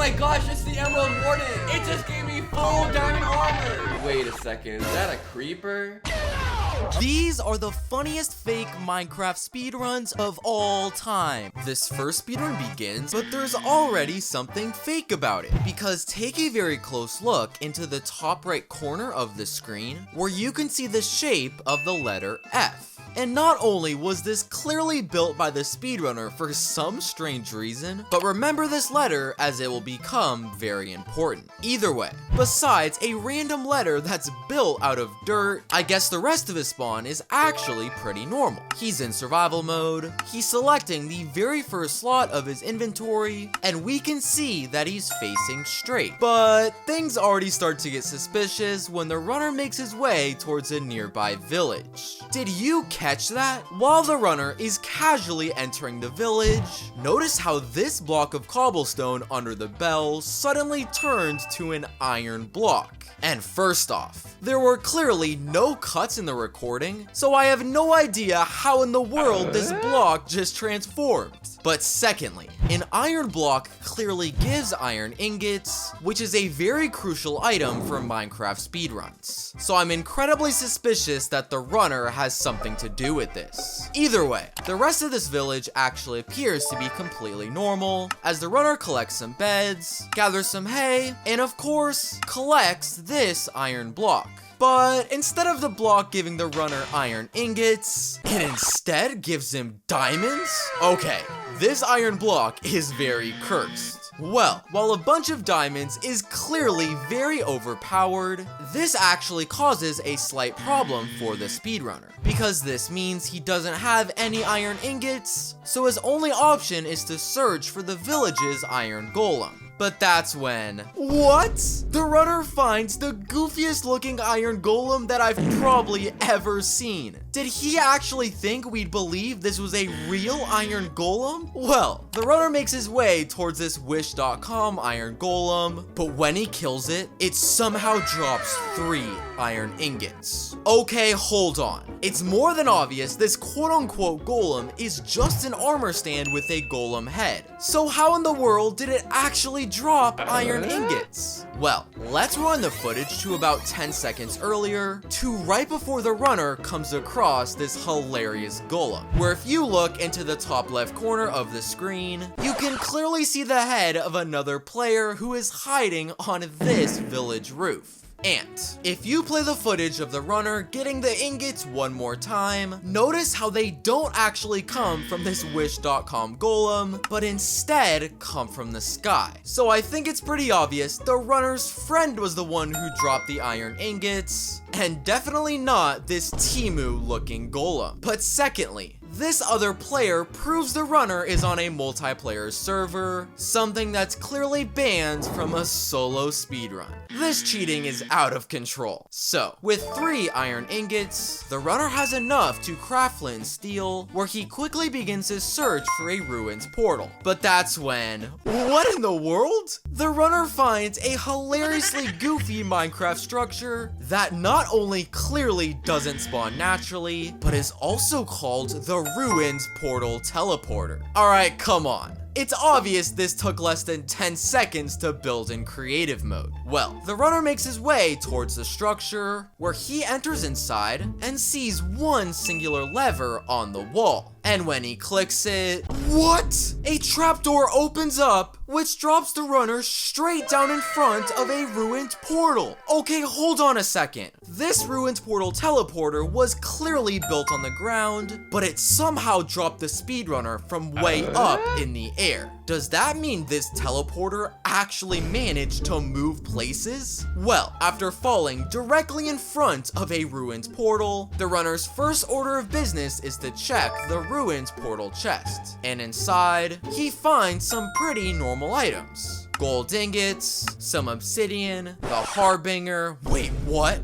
my gosh, it's the Emerald Warden. It just gave me full diamond armor. Wait a second, is that a creeper? These are the funniest fake Minecraft speedruns of all time. This first speedrun begins, but there's already something fake about it. Because take a very close look into the top right corner of the screen, where you can see the shape of the letter F. And not only was this clearly built by the speedrunner for some strange reason, but remember this letter as it will become very important. Either way, besides a random letter that's built out of dirt, I guess the rest of his spawn is actually pretty normal. He's in survival mode, he's selecting the very first slot of his inventory, and we can see that he's facing straight. But things already start to get suspicious when the runner makes his way towards a nearby village. Did you catch that? While the runner is casually entering the village, notice how this block of cobblestone under the bell suddenly turns to an iron block. And first off, there were clearly no cuts in the recording, so I have no idea how in the world this block just transformed. But secondly, an iron block clearly gives iron ingots, which is a very crucial item for Minecraft speedruns. So I'm incredibly suspicious that the runner has something to do with this. Either way, the rest of this village actually appears to be completely normal, as the runner collects some beds, gathers some hay, and of course, collects this iron block. But instead of the block giving the runner iron ingots, it instead gives him diamonds? Okay, this iron block is very cursed. Well, while a bunch of diamonds is clearly very overpowered, this actually causes a slight problem for the speedrunner, because this means he doesn't have any iron ingots, so his only option is to search for the village's iron golem. But that's when, what? The runner finds the goofiest looking iron golem that I've probably ever seen. Did he actually think we'd believe this was a real iron golem? Well, the runner makes his way towards this wish.com iron golem, but when he kills it, it somehow drops 3 iron ingots. Okay, hold on. It's more than obvious this quote-unquote golem is just an armor stand with a golem head. So how in the world did it actually drop iron ingots? Well, let's run the footage to about 10 seconds earlier, to right before the runner comes across this hilarious golem, where if you look into the top left corner of the screen, you can clearly see the head of another player who is hiding on this village roof. And if you play the footage of the runner getting the ingots one more time, notice how they don't actually come from this wish.com golem, but instead come from the sky. So I think it's pretty obvious the runner's friend was the one who dropped the iron ingots, and definitely not this Timu looking golem. But secondly, this other player proves the runner is on a multiplayer server, something that's clearly banned from a solo speedrun. This cheating is out of control. So, with 3 iron ingots, the runner has enough to craft flint and steel, where he quickly begins his search for a ruins portal. But that's when, what in the world? The runner finds a hilariously goofy Minecraft structure that not only clearly doesn't spawn naturally, but is also called the ruins portal teleporter. Alright, come on. It's obvious this took less than 10 seconds to build in creative mode. Well, the runner makes his way towards the structure, where he enters inside and sees one singular lever on the wall. And when he clicks it, what? A trapdoor opens up, which drops the runner straight down in front of a ruined portal. Okay, hold on a second. This ruined portal teleporter was clearly built on the ground, but it somehow dropped the speedrunner from way up in the air. Does that mean this teleporter actually managed to move places? Well, after falling directly in front of a ruined portal, the runner's first order of business is to check the ruined portal chest. And inside, he finds some pretty normal items. Gold ingots, some obsidian, the Harbinger. Wait, what?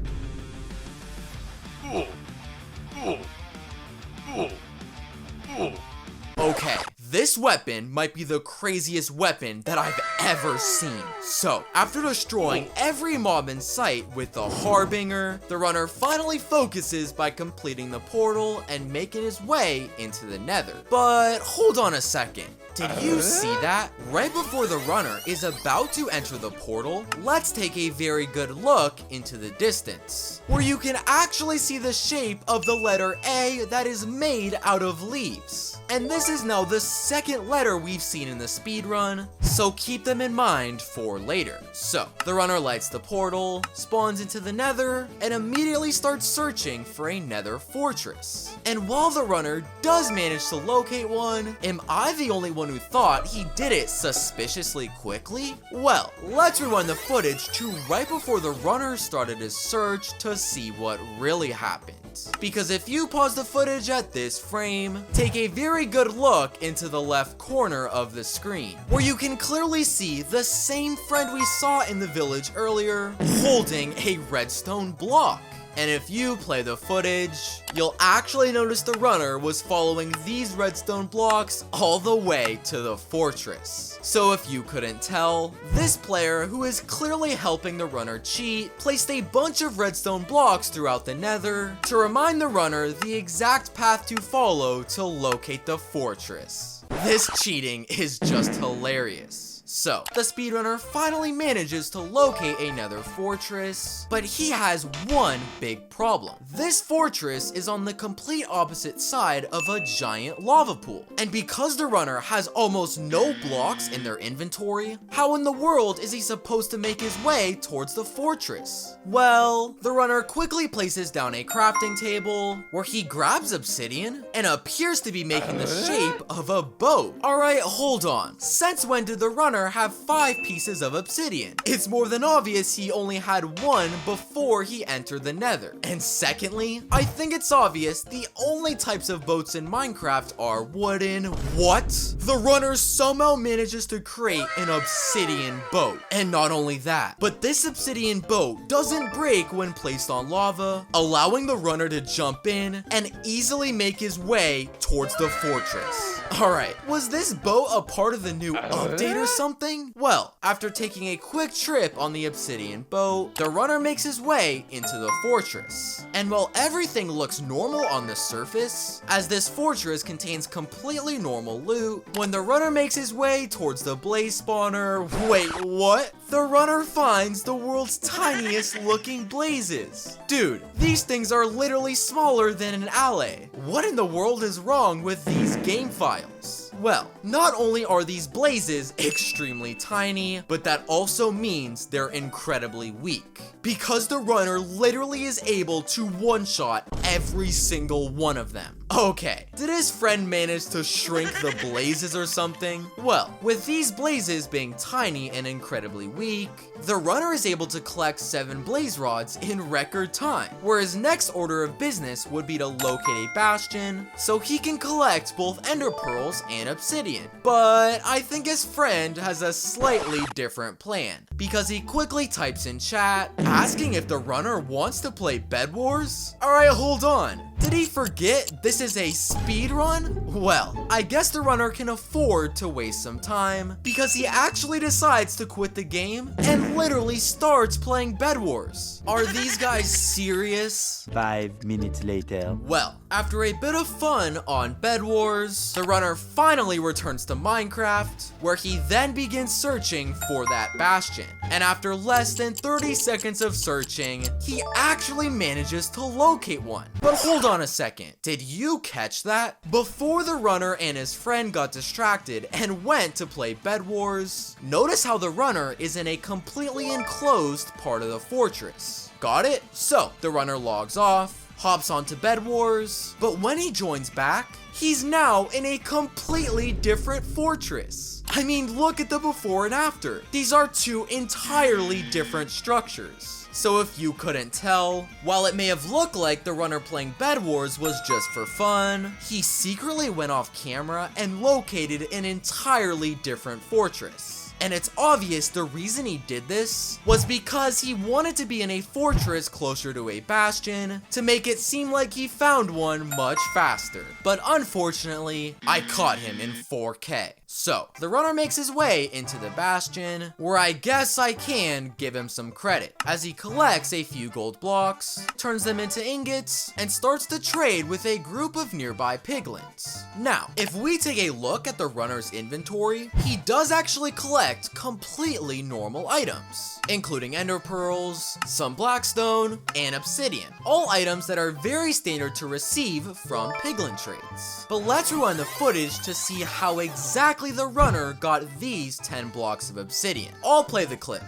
Okay, This weapon might be the craziest weapon that I've ever seen. So, after destroying every mob in sight with the Harbinger, the runner finally focuses by completing the portal and making his way into the Nether. But hold on a second. Did you see that? Right before the runner is about to enter the portal, let's take a very good look into the distance, where you can actually see the shape of the letter A that is made out of leaves. And this is now the second letter we've seen in the speedrun, so keep them in mind for later. So, the runner lights the portal, spawns into the Nether, and immediately starts searching for a Nether fortress. And while the runner does manage to locate one, am I the only one who thought he did it suspiciously quickly? Well, let's rewind the footage to right before the runner started his search to see what really happened. Because if you pause the footage at this frame, take a very good look into the left corner of the screen, where you can clearly see the same friend we saw in the village earlier holding a redstone block. And if you play the footage, you'll actually notice the runner was following these redstone blocks all the way to the fortress. So if you couldn't tell, this player, who is clearly helping the runner cheat, placed a bunch of redstone blocks throughout the Nether to remind the runner the exact path to follow to locate the fortress. This cheating is just hilarious. So, the speedrunner finally manages to locate a Nether fortress, but he has one big problem. This fortress is on the complete opposite side of a giant lava pool. And because the runner has almost no blocks in their inventory, how in the world is he supposed to make his way towards the fortress? Well, the runner quickly places down a crafting table, where he grabs obsidian and appears to be making the shape of a boat. Alright, hold on. Since when did the runner have 5 pieces of obsidian? It's more than obvious he only had one before he entered the Nether. And secondly, I think it's obvious the only types of boats in Minecraft are wooden. What? The runner somehow manages to create an obsidian boat. And not only that, but this obsidian boat doesn't break when placed on lava, allowing the runner to jump in and easily make his way towards the fortress. Alright, was this boat a part of the new update or something? Well, after taking a quick trip on the obsidian boat, the runner makes his way into the fortress. And while everything looks normal on the surface, as this fortress contains completely normal loot, when the runner makes his way towards the blaze spawner, wait, what? The runner finds the world's tiniest looking blazes. Dude, these things are literally smaller than an alley. What in the world is wrong with these game files? Well, not only are these blazes extremely tiny, but that also means they're incredibly weak, because the runner literally is able to one-shot every single one of them. Okay, did his friend manage to shrink the blazes or something? Well, with these blazes being tiny and incredibly weak, the runner is able to collect 7 blaze rods in record time, where his next order of business would be to locate a bastion, so he can collect both ender pearls and obsidian. But I think his friend has a slightly different plan, because he quickly types in chat, asking if the runner wants to play Bed Wars? Alright, hold on. Did he forget this is a speedrun? Well, I guess the runner can afford to waste some time, because he actually decides to quit the game and literally starts playing Bed Wars. Are these guys serious? 5 minutes later. Well, after a bit of fun on Bed Wars, the runner finally returns to Minecraft, where he then begins searching for that bastion. And after less than 30 seconds of searching, he actually manages to locate one. But hold on a second, did you catch that? Before the runner and his friend got distracted and went to play Bed Wars, notice how the runner is in a completely enclosed part of the fortress. Got it? So, the runner logs off, hops onto Bed Wars, but when he joins back, he's now in a completely different fortress. I mean, look at the before and after. These are 2 entirely different structures. So if you couldn't tell, while it may have looked like the runner playing Bed Wars was just for fun, he secretly went off camera and located an entirely different fortress. And it's obvious the reason he did this was because he wanted to be in a fortress closer to a bastion to make it seem like he found one much faster. But unfortunately, I caught him in 4K. So, the runner makes his way into the bastion, where I guess I can give him some credit, as he collects a few gold blocks, turns them into ingots, and starts to trade with a group of nearby piglins. Now, if we take a look at the runner's inventory, he does actually collect completely normal items, including ender pearls, some blackstone, and obsidian, all items that are very standard to receive from piglin trades. But let's rewind the footage to see how exactly the runner got these 10 blocks of obsidian. I'll play the clip.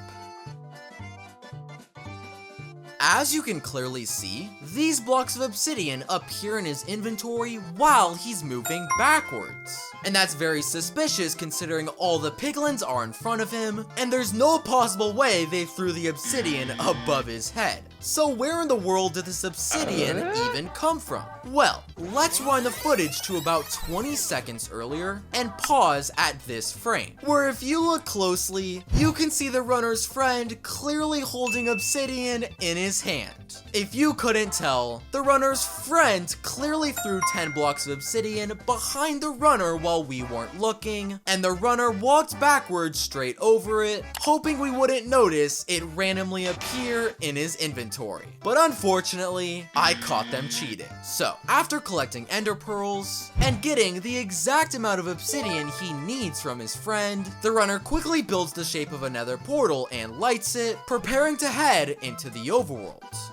As you can clearly see, these blocks of obsidian appear in his inventory while he's moving backwards. And that's very suspicious considering all the piglins are in front of him, and there's no possible way they threw the obsidian above his head. So where in the world did this obsidian even come from? Well, let's rewind the footage to about 20 seconds earlier and pause at this frame, where if you look closely, you can see the runner's friend clearly holding obsidian in his hand. If you couldn't tell, the runner's friend clearly threw 10 blocks of obsidian behind the runner while we weren't looking, and the runner walked backwards straight over it, hoping we wouldn't notice it randomly appear in his inventory. But unfortunately, I caught them cheating. So, after collecting ender pearls and getting the exact amount of obsidian he needs from his friend, the runner quickly builds the shape of a nether portal and lights it, preparing to head into the overworld.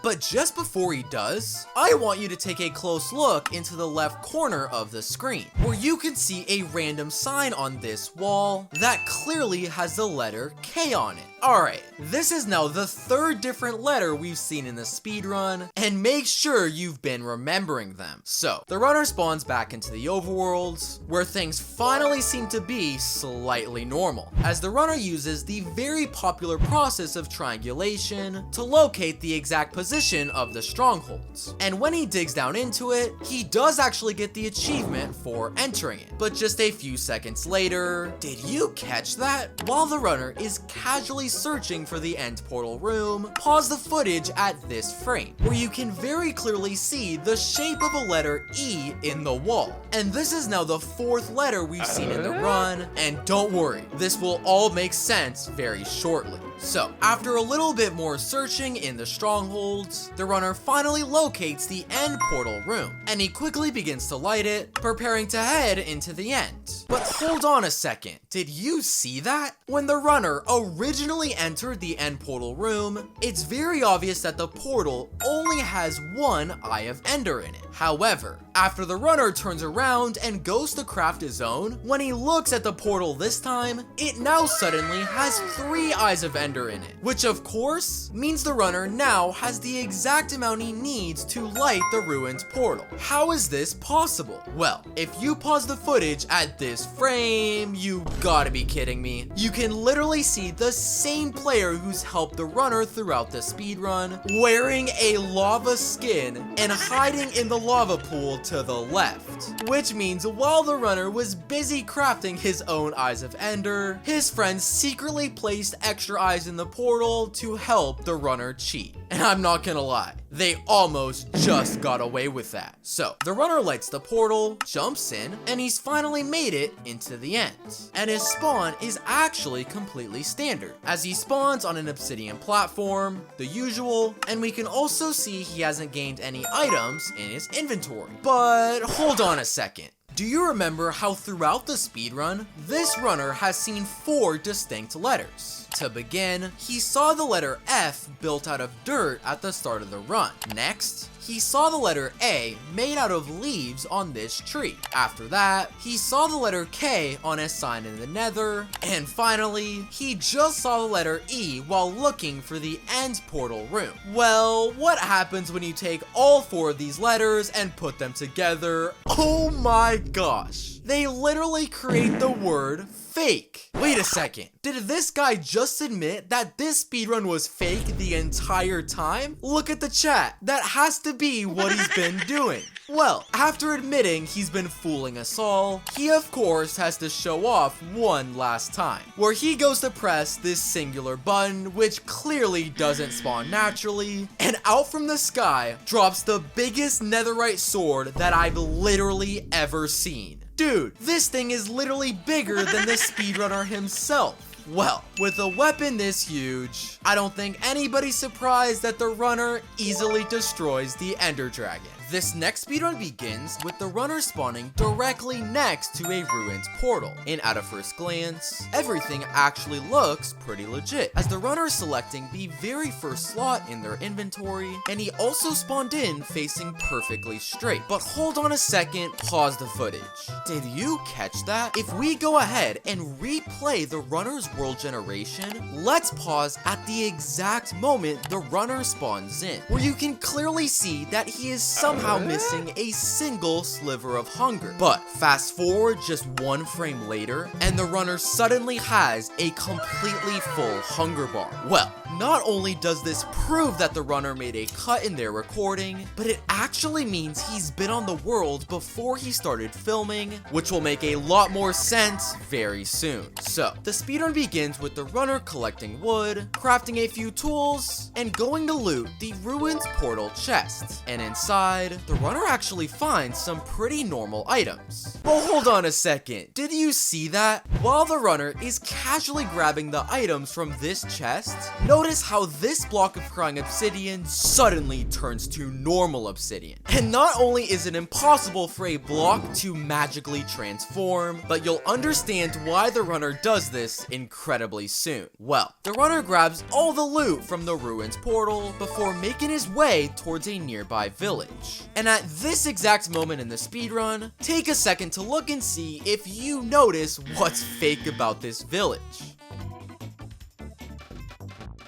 But just before he does, I want you to take a close look into the left corner of the screen, where you can see a random sign on this wall that clearly has the letter K on it. Alright, this is now the third different letter we've seen in the speedrun, and make sure you've been remembering them. So, the runner spawns back into the overworld, where things finally seem to be slightly normal, as the runner uses the very popular process of triangulation to locate the exact position of the strongholds. And when he digs down into it, he does actually get the achievement for entering it. But just a few seconds later, did you catch that? While the runner is casually searching for the end portal room, pause the footage at this frame, where you can very clearly see the shape of a letter E in the wall. And this is now the fourth letter we've seen in the run, and don't worry, this will all make sense very shortly. So, after a little bit more searching in the strongholds, the runner finally locates the end portal room, and he quickly begins to light it, preparing to head into the end. But hold on a second, did you see that? When the runner originally entered the end portal room, it's very obvious that the portal only has one Eye of Ender in it. However, after the runner turns around and goes to craft his own, when he looks at the portal this time, it now suddenly has 3 Eyes of Ender in it, which of course means the runner now has the exact amount he needs to light the ruined portal. How is this possible? Well, if you pause the footage at this frame, you gotta be kidding me. You can literally see the same player who's helped the runner throughout the speedrun, wearing a lava skin and hiding in the lava pool to the left. Which means while the runner was busy crafting his own Eyes of Ender, his friends secretly placed extra eyes in the portal to help the runner cheat. And I'm not gonna lie, they almost just got away with that. So, the runner lights the portal, jumps in, and he's finally made it into the end. And his spawn is actually completely standard, as he spawns on an obsidian platform, the usual, and we can also see he hasn't gained any items in his inventory. But hold on a second. Do you remember how throughout the speedrun, this runner has seen 4 distinct letters? To begin, he saw the letter F built out of dirt at the start of the run. Next, he saw the letter A made out of leaves on this tree. After that, he saw the letter K on a sign in the Nether. And finally, he just saw the letter E while looking for the end portal room. Well, what happens when you take all 4 of these letters and put them together? Oh my gosh. They literally create the word fake. Wait a second. Did this guy just admit that this speedrun was fake the entire time? Look at the chat. That has to be what he's been doing. Well, after admitting he's been fooling us all, he of course has to show off one last time, where he goes to press this singular button, which clearly doesn't spawn naturally, and out from the sky drops the biggest netherite sword that I've literally ever seen. Dude, this thing is literally bigger than the speedrunner himself. Well, with a weapon this huge, I don't think anybody's surprised that the runner easily destroys the Ender Dragon. This next speedrun begins with the runner spawning directly next to a ruined portal, and at a first glance, everything actually looks pretty legit, as the runner is selecting the very first slot in their inventory, and he also spawned in facing perfectly straight. But hold on a second, pause the footage. Did you catch that? If we go ahead and replay the runner's world generation, let's pause at the exact moment the runner spawns in, where you can clearly see that he is somehow missing a single sliver of hunger. But fast forward just one frame later, and the runner suddenly has a completely full hunger bar. Well, not only does this prove that the runner made a cut in their recording, but it actually means he's been on the world before he started filming, which will make a lot more sense very soon. So, the speedrun begins with the runner collecting wood, crafting a few tools, and going to loot the ruined portal chest. And inside, the runner actually finds some pretty normal items. But hold on a second, did you see that? While the runner is casually grabbing the items from this chest, notice how this block of crying obsidian suddenly turns to normal obsidian. And not only is it impossible for a block to magically transform, but you'll understand why the runner does this incredibly soon. Well, the runner grabs all the loot from the ruins portal before making his way towards a nearby village. And at this exact moment in the speedrun, take a second to look and see if you notice what's fake about this village.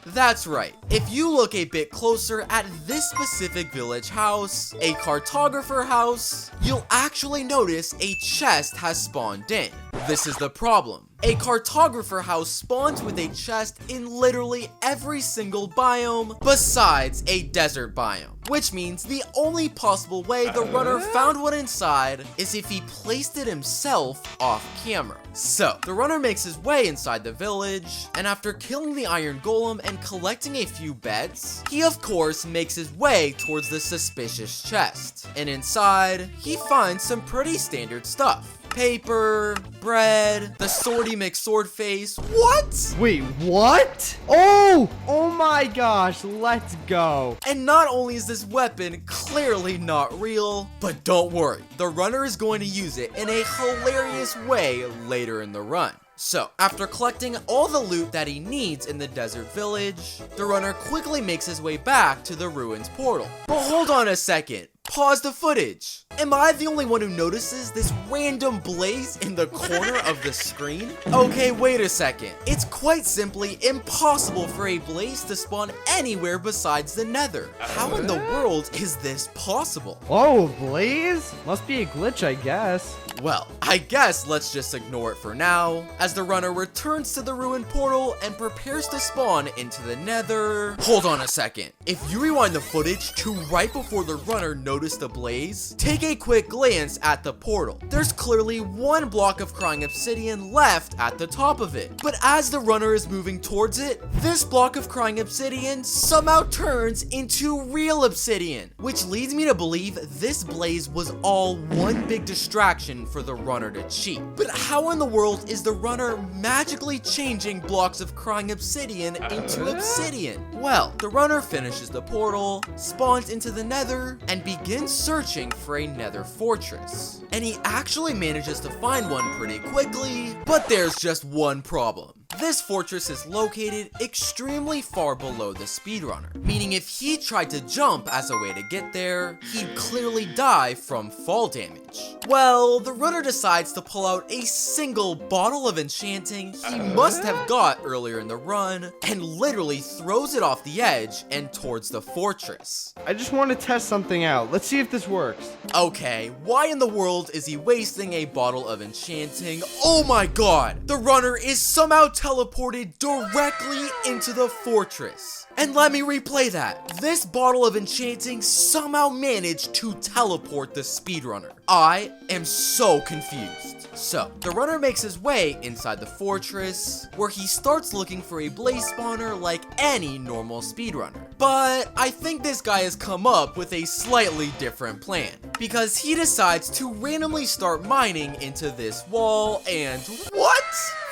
That's right, if you look a bit closer at this specific village house, a cartographer house, you'll actually notice a chest has spawned in. This is the problem. A cartographer house spawns with a chest in literally every single biome besides a desert biome, which means the only possible way the runner found one inside is if he placed it himself off camera. So, the runner makes his way inside the village, and after killing the iron golem and collecting a few beds, he of course makes his way towards the suspicious chest. And inside, he finds some pretty standard stuff. Paper, bread, the swordy McSword face. What? Wait, what? Oh my gosh, let's go. And not only is this weapon clearly not real, but don't worry, the runner is going to use it in a hilarious way later in the run. So, after collecting all the loot that he needs in the desert village, the runner quickly makes his way back to the ruins portal. But hold on a second. Pause the footage. Am I the only one who notices this random blaze in the corner of the screen? Okay, wait a second. It's quite simply impossible for a blaze to spawn anywhere besides the Nether. How in the world is this possible? Oh, blaze? Must be a glitch, I guess. Well, I guess let's just ignore it for now, as the runner returns to the ruined portal and prepares to spawn into the Nether. Hold on a second. If you rewind the footage to right before the runner noticed the blaze, take a quick glance at the portal. There's clearly one block of crying obsidian left at the top of it. But as the runner is moving towards it, this block of crying obsidian somehow turns into real obsidian, which leads me to believe this blaze was all one big distraction for the runner to cheat. But how in the world is the runner magically changing blocks of crying obsidian into obsidian? Well, the runner finishes the portal, spawns into the Nether, and begins searching for a Nether fortress. And he actually manages to find one pretty quickly, but there's just one problem. This fortress is located extremely far below the speedrunner, meaning if he tried to jump as a way to get there, he'd clearly die from fall damage. Well, the runner decides to pull out a single bottle of enchanting he must have got earlier in the run, and literally throws it off the edge and towards the fortress. I just want to test something out. Let's see if this works. Okay, why in the world is he wasting a bottle of enchanting? Oh my god! The runner is somehow teleported directly into the fortress. And let me replay that. This bottle of enchanting somehow managed to teleport the speedrunner. I am so confused. So, the runner makes his way inside the fortress, where he starts looking for a blaze spawner like any normal speedrunner. But I think this guy has come up with a slightly different plan, because he decides to randomly start mining into this wall and what?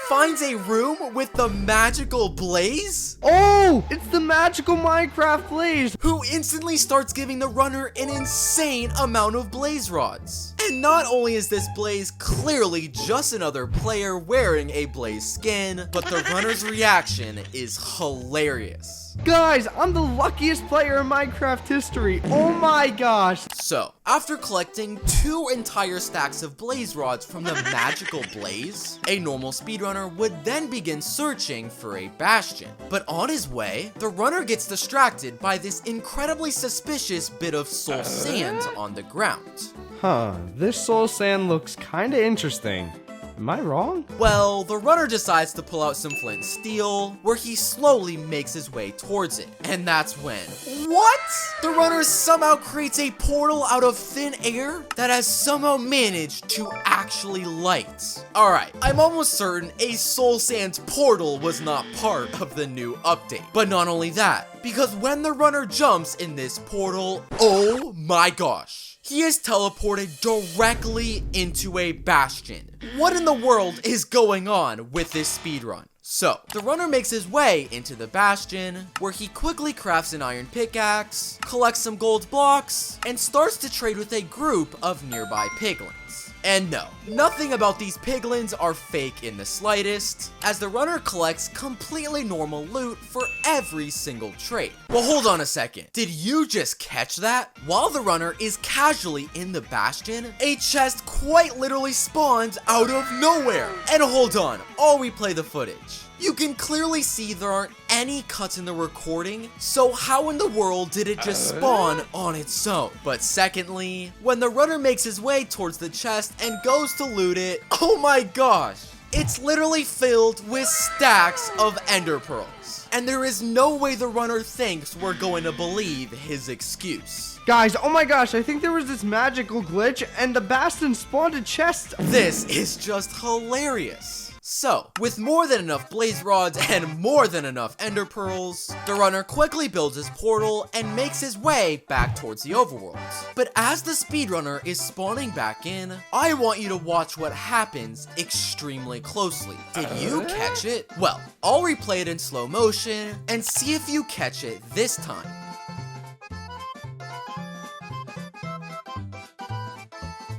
Finds a room with the magical blaze? Oh, it's the magical Minecraft blaze. Who instantly starts giving the runner an insane amount of blaze rods. And not only is this blaze clearly just another player wearing a blaze skin, but the runner's reaction is hilarious. Guys, I'm the luckiest player in Minecraft history. Oh my gosh. So, after collecting 2 entire stacks of blaze rods from the magical blaze, a normal speedrunner would then begin searching for a bastion. But on his way, the runner gets distracted by this incredibly suspicious bit of soul sand on the ground. Huh, this soul sand looks kinda interesting. Am I wrong? Well, the runner decides to pull out some flint and steel, where he slowly makes his way towards it. And that's when... What? The runner somehow creates a portal out of thin air that has somehow managed to actually light. Alright, I'm almost certain a soul sand portal was not part of the new update. But not only that, because when the runner jumps in this portal, oh my gosh. He is teleported directly into a bastion. What in the world is going on with this speedrun? So, the runner makes his way into the bastion, where he quickly crafts an iron pickaxe, collects some gold blocks, and starts to trade with a group of nearby piglins. And no, nothing about these piglins are fake in the slightest, as the runner collects completely normal loot for every single trade. Well, hold on a second. Did you just catch that? While the runner is casually in the bastion, a chest quite literally spawns out of nowhere. And hold on, I'll replay the footage. You can clearly see there aren't any cuts in the recording, so how in the world did it just spawn on its own? But secondly, when the runner makes his way towards the chest and goes to loot it, oh my gosh, it's literally filled with stacks of ender pearls. And there is no way the runner thinks we're going to believe his excuse. Guys, oh my gosh, I think there was this magical glitch and the bastion spawned a chest. This is just hilarious. So, with more than enough blaze rods and more than enough ender pearls, the runner quickly builds his portal and makes his way back towards the overworld. But as the speedrunner is spawning back in, I want you to watch what happens extremely closely. Did you catch it? Well, I'll replay it in slow motion and see if you catch it this time.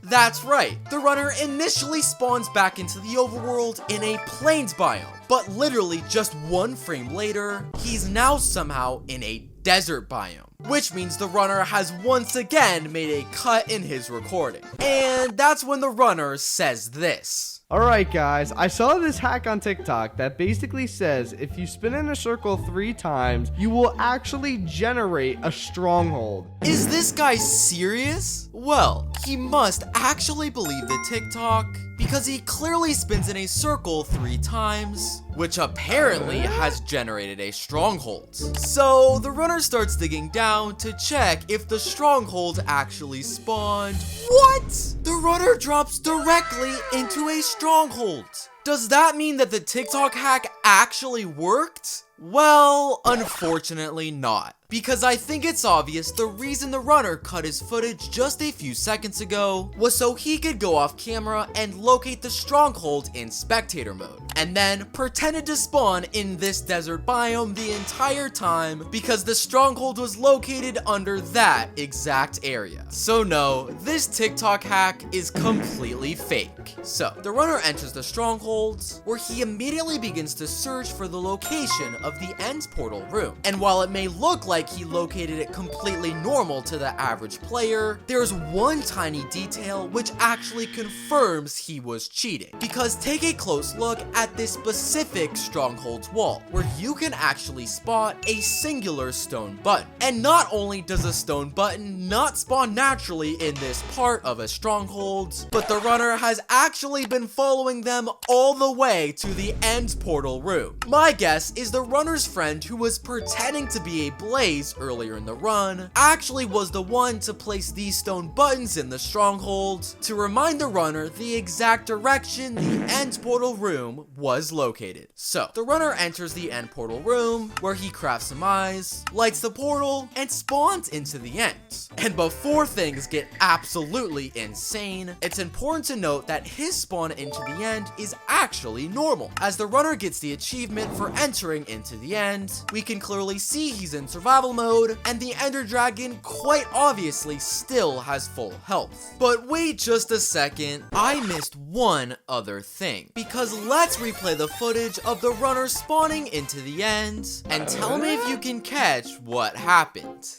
That's right, the runner initially spawns back into the overworld in a plains biome, but literally just 1 frame later, he's now somehow in a desert biome, which means the runner has once again made a cut in his recording. And that's when the runner says this. Alright guys, I saw this hack on TikTok that basically says if you spin in a circle 3 times, you will actually generate a stronghold. Is this guy serious? Well, he must actually believe the TikTok, because he clearly spins in a circle 3 times, which apparently has generated a stronghold. So the runner starts digging down to check if the stronghold actually spawned. What? The runner drops directly into a stronghold. Does that mean that the TikTok hack actually worked? Well, unfortunately not. Because I think it's obvious the reason the runner cut his footage just a few seconds ago was so he could go off camera and locate the stronghold in spectator mode, and then pretended to spawn in this desert biome the entire time because the stronghold was located under that exact area. So no, this TikTok hack is completely fake. So, the runner enters the stronghold, where he immediately begins to search for the location of the end portal room. And while it may look like he located it completely normal to the average player, there's one tiny detail which actually confirms he was cheating. Because take a close look at this specific Stronghold's wall, where you can actually spot a singular stone button. And not only does a stone button not spawn naturally in this part of a Stronghold, but the runner has actually been following them all the way to the end portal room. My guess is the runner's friend who was pretending to be a Blaze earlier in the run actually was the one to place these stone buttons in the Stronghold to remind the runner the exact direction the end portal room was located. So the runner enters the end portal room where he crafts some eyes, lights the portal, and spawns into the end. And before things get absolutely insane, it's important to note that his spawn into the end is actually normal. As the runner gets the achievement for entering into the end, we can clearly see he's in survival mode, and the Ender Dragon quite obviously still has full health. But wait just a second, I missed one other thing. Because let's replay the footage of the runner spawning into the end, and tell me if you can catch what happened.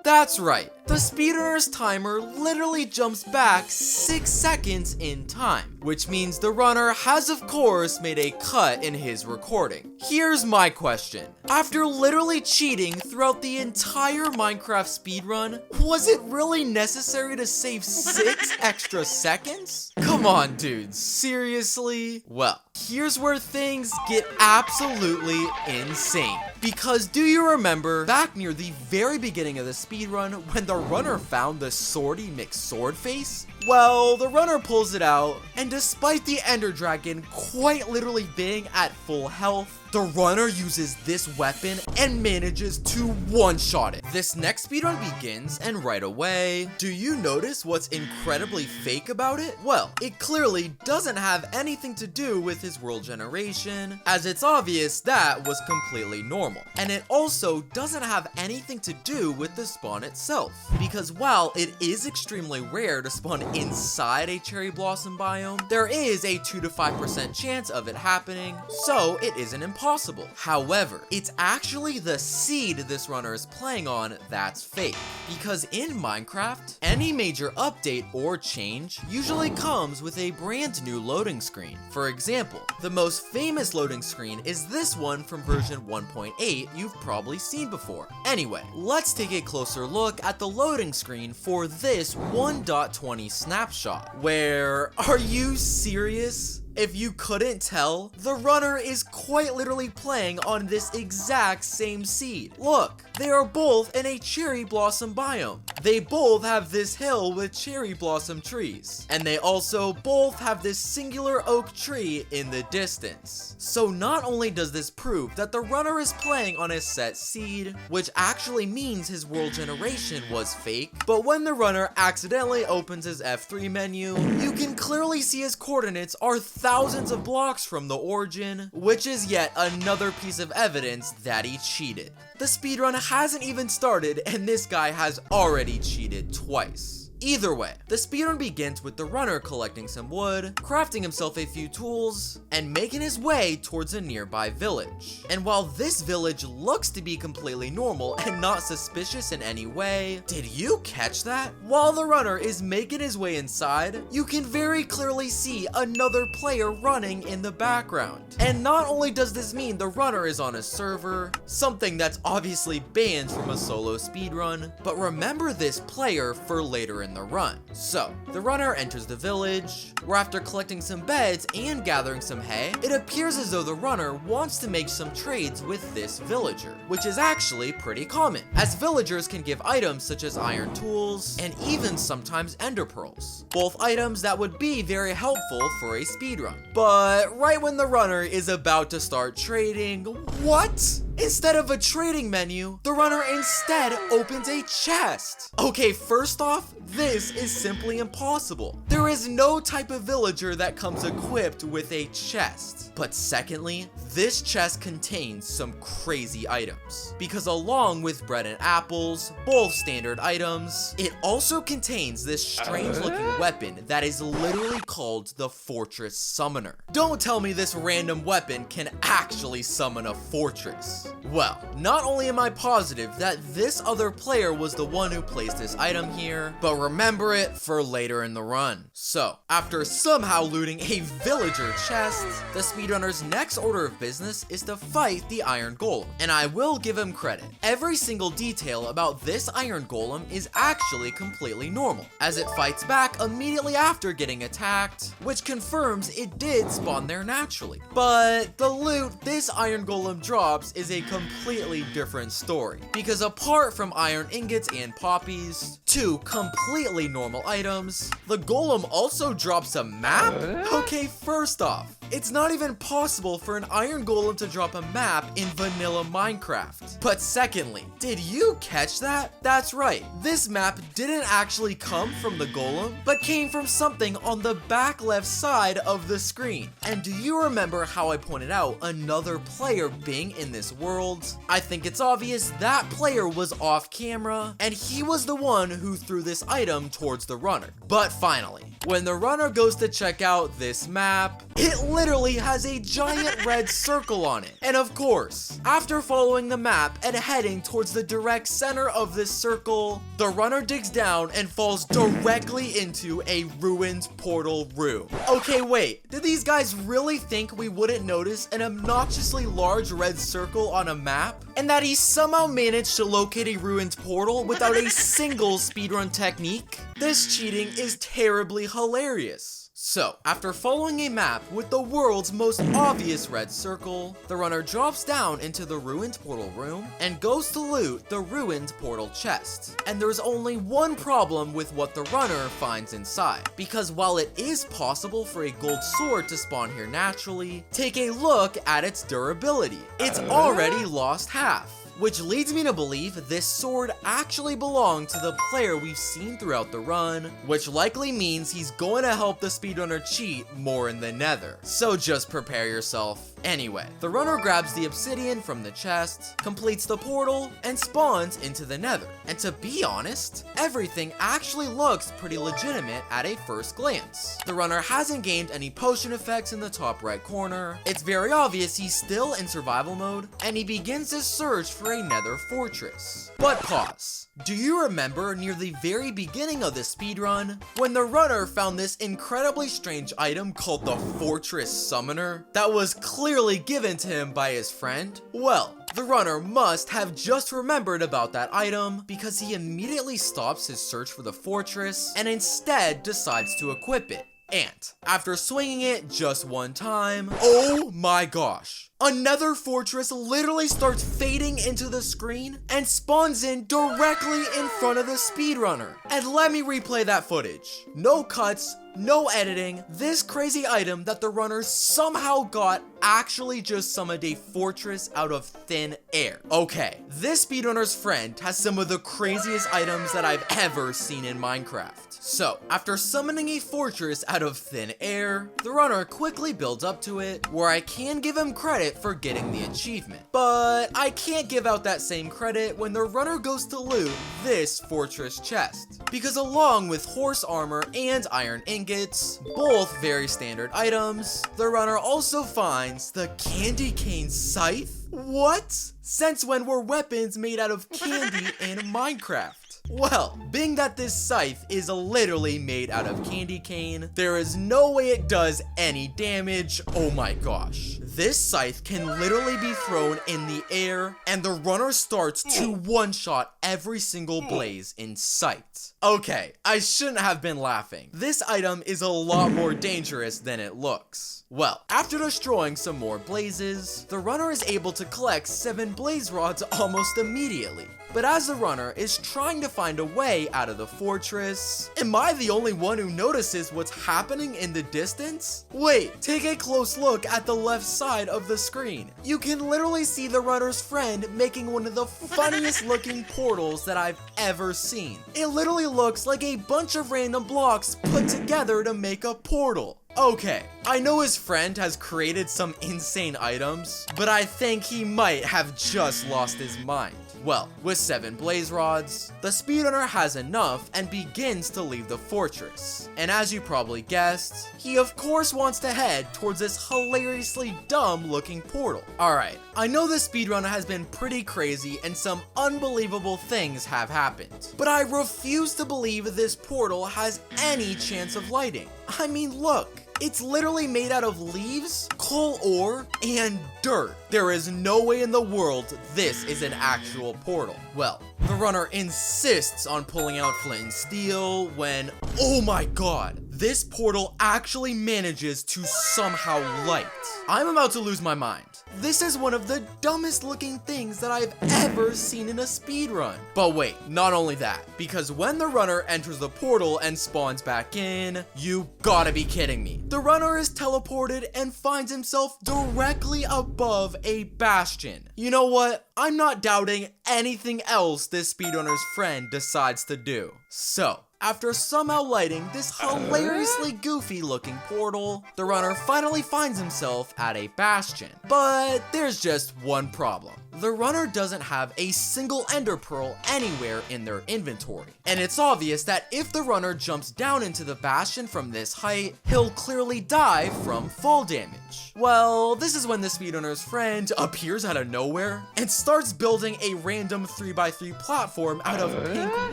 That's right, the speedrunner's timer literally jumps back 6 seconds in time, which means the runner has of course made a cut in his recording. Here's my question. After literally cheating throughout the entire Minecraft speedrun, was it really necessary to save 6 extra seconds? Come on dudes, seriously? Well, here's where things get absolutely insane. Because do you remember back near the very beginning of the speedrun when the runner found the swordy McSword face? Well, the runner pulls it out, and despite the Ender Dragon quite literally being at full health, the runner uses this weapon and manages to one-shot it. This next speedrun begins, and right away, do you notice what's incredibly fake about it? Well, it clearly doesn't have anything to do with his world generation, as it's obvious that was completely normal. And it also doesn't have anything to do with the spawn itself, because while it is extremely rare to spawn inside a cherry blossom biome, there is a 2 to 5% chance of it happening, so it isn't impossible. However, it's actually the seed this runner is playing on that's fake, because in Minecraft, any major update or change usually comes with a brand new loading screen. For example, the most famous loading screen is this one from version 1.8 you've probably seen before. Anyway, let's take a closer look at the loading screen for this 1.20 snapshot, where, are you serious? If you couldn't tell, the runner is quite literally playing on this exact same seed. Look, they are both in a cherry blossom biome. They both have this hill with cherry blossom trees. And they also both have this singular oak tree in the distance. So not only does this prove that the runner is playing on a set seed, which actually means his world generation was fake, but when the runner accidentally opens his F3 menu, you can clearly see his coordinates are thousands of blocks from the origin, which is yet another piece of evidence that he cheated. The speedrun hasn't even started and this guy has already cheated twice. Either way, the speedrun begins with the runner collecting some wood, crafting himself a few tools, and making his way towards a nearby village. And while this village looks to be completely normal and not suspicious in any way, did you catch that? While the runner is making his way inside, you can very clearly see another player running in the background. And not only does this mean the runner is on a server, something that's obviously banned from a solo speedrun, but remember this player for later in the run. So, the runner enters the village, where after collecting some beds and gathering some hay, it appears as though the runner wants to make some trades with this villager, which is actually pretty common, as villagers can give items such as iron tools, and even sometimes ender pearls, both items that would be very helpful for a speedrun. But right when the runner is about to start trading, what? Instead of a trading menu, the runner instead opens a chest. Okay, first off, this is simply impossible. There is no type of villager that comes equipped with a chest. But secondly, this chest contains some crazy items. Because along with bread and apples, both standard items, it also contains this strange looking weapon that is literally called the Fortress Summoner. Don't tell me this random weapon can actually summon a fortress. Well, not only am I positive that this other player was the one who placed this item here, but remember it for later in the run. So, after somehow looting a villager chest, the speedrunner's next order of business is to fight the iron golem. And I will give him credit. Every single detail about this iron golem is actually completely normal, as it fights back immediately after getting attacked, which confirms it did spawn there naturally. But the loot this iron golem drops is a completely different story, because apart from iron ingots and poppies, two completely normal items, the golem also drops a map? Okay, first off, it's not even possible for an iron golem to drop a map in vanilla Minecraft. But secondly, did you catch that? That's right, this map didn't actually come from the golem, but came from something on the back left side of the screen. And do you remember how I pointed out another player being in this world? I think it's obvious that player was off camera, and he was the one who threw this item towards the runner. But finally, when the runner goes to check out this map, it literally has a giant red circle on it. And of course, after following the map and heading towards the direct center of this circle, the runner digs down and falls directly into a ruined portal room. Okay, wait, did these guys really think we wouldn't notice an obnoxiously large red circle on a map? And that he somehow managed to locate a ruined portal without a single speedrun technique? This cheating is terribly hilarious. So, after following a map with the world's most obvious red circle, the runner drops down into the ruined portal room and goes to loot the ruined portal chest. And there's only one problem with what the runner finds inside, because while it is possible for a gold sword to spawn here naturally, take a look at its durability. It's already lost half. Which leads me to believe this sword actually belonged to the player we've seen throughout the run, which likely means he's going to help the speedrunner cheat more in the Nether. So just prepare yourself. Anyway, the runner grabs the obsidian from the chest, completes the portal, and spawns into the Nether. And to be honest, everything actually looks pretty legitimate at a first glance. The runner hasn't gained any potion effects in the top right corner, it's very obvious he's still in survival mode, and he begins his search for a Nether fortress. But pause. Do you remember near the very beginning of the speedrun, when the runner found this incredibly strange item called the Fortress Summoner that was clearly given to him by his friend? Well, the runner must have just remembered about that item because he immediately stops his search for the fortress and instead decides to equip it. And after swinging it just one time, oh my gosh, another fortress literally starts fading into the screen and spawns in directly in front of the speedrunner. And let me replay that footage. No cuts, no editing. This crazy item that the runner somehow got actually just summoned a fortress out of thin air. Okay, this speedrunner's friend has some of the craziest items that I've ever seen in Minecraft. So, after summoning a fortress out of thin air, the runner quickly builds up to it, where I can give him credit for getting the achievement. But I can't give out that same credit when the runner goes to loot this fortress chest, because along with horse armor and iron ingots, both very standard items, the runner also finds the candy cane scythe? What? Since when were weapons made out of candy in Minecraft? Well, being that this scythe is literally made out of candy cane, there is no way it does any damage. Oh my gosh. This scythe can literally be thrown in the air, and the runner starts to one-shot every single blaze in sight. Okay, I shouldn't have been laughing. This item is a lot more dangerous than it looks. Well, after destroying some more blazes, the runner is able to collect 7 blaze rods almost immediately. But as the runner is trying to find a way out of the fortress, am I the only one who notices what's happening in the distance? Wait, take a close look at the left side of the screen. You can literally see the runner's friend making one of the funniest looking portals that I've ever seen. It literally looks like a bunch of random blocks put together to make a portal. Okay, I know his friend has created some insane items, but I think he might have just lost his mind. Well, with 7 blaze rods, the speedrunner has enough and begins to leave the fortress. And as you probably guessed, he of course wants to head towards this hilariously dumb looking portal. Alright, I know the speedrunner has been pretty crazy and some unbelievable things have happened, but I refuse to believe this portal has any chance of lighting. I mean, look. It's literally made out of leaves, coal ore, and dirt. There is no way in the world this is an actual portal. Well, the runner insists on pulling out flint and steel when, oh my god, this portal actually manages to somehow light. I'm about to lose my mind. This is one of the dumbest looking things that I've ever seen in a speedrun. But wait, not only that, because when the runner enters the portal and spawns back in, you gotta be kidding me. The runner is teleported and finds himself directly above a bastion. You know what? I'm not doubting anything else this speedrunner's friend decides to do. So, after somehow lighting this hilariously goofy looking portal, the runner finally finds himself at a bastion. But there's just one problem. The runner doesn't have a single ender pearl anywhere in their inventory. And it's obvious that if the runner jumps down into the bastion from this height, he'll clearly die from fall damage. Well, this is when the speedrunner's friend appears out of nowhere and starts building a random 3x3 platform out of pink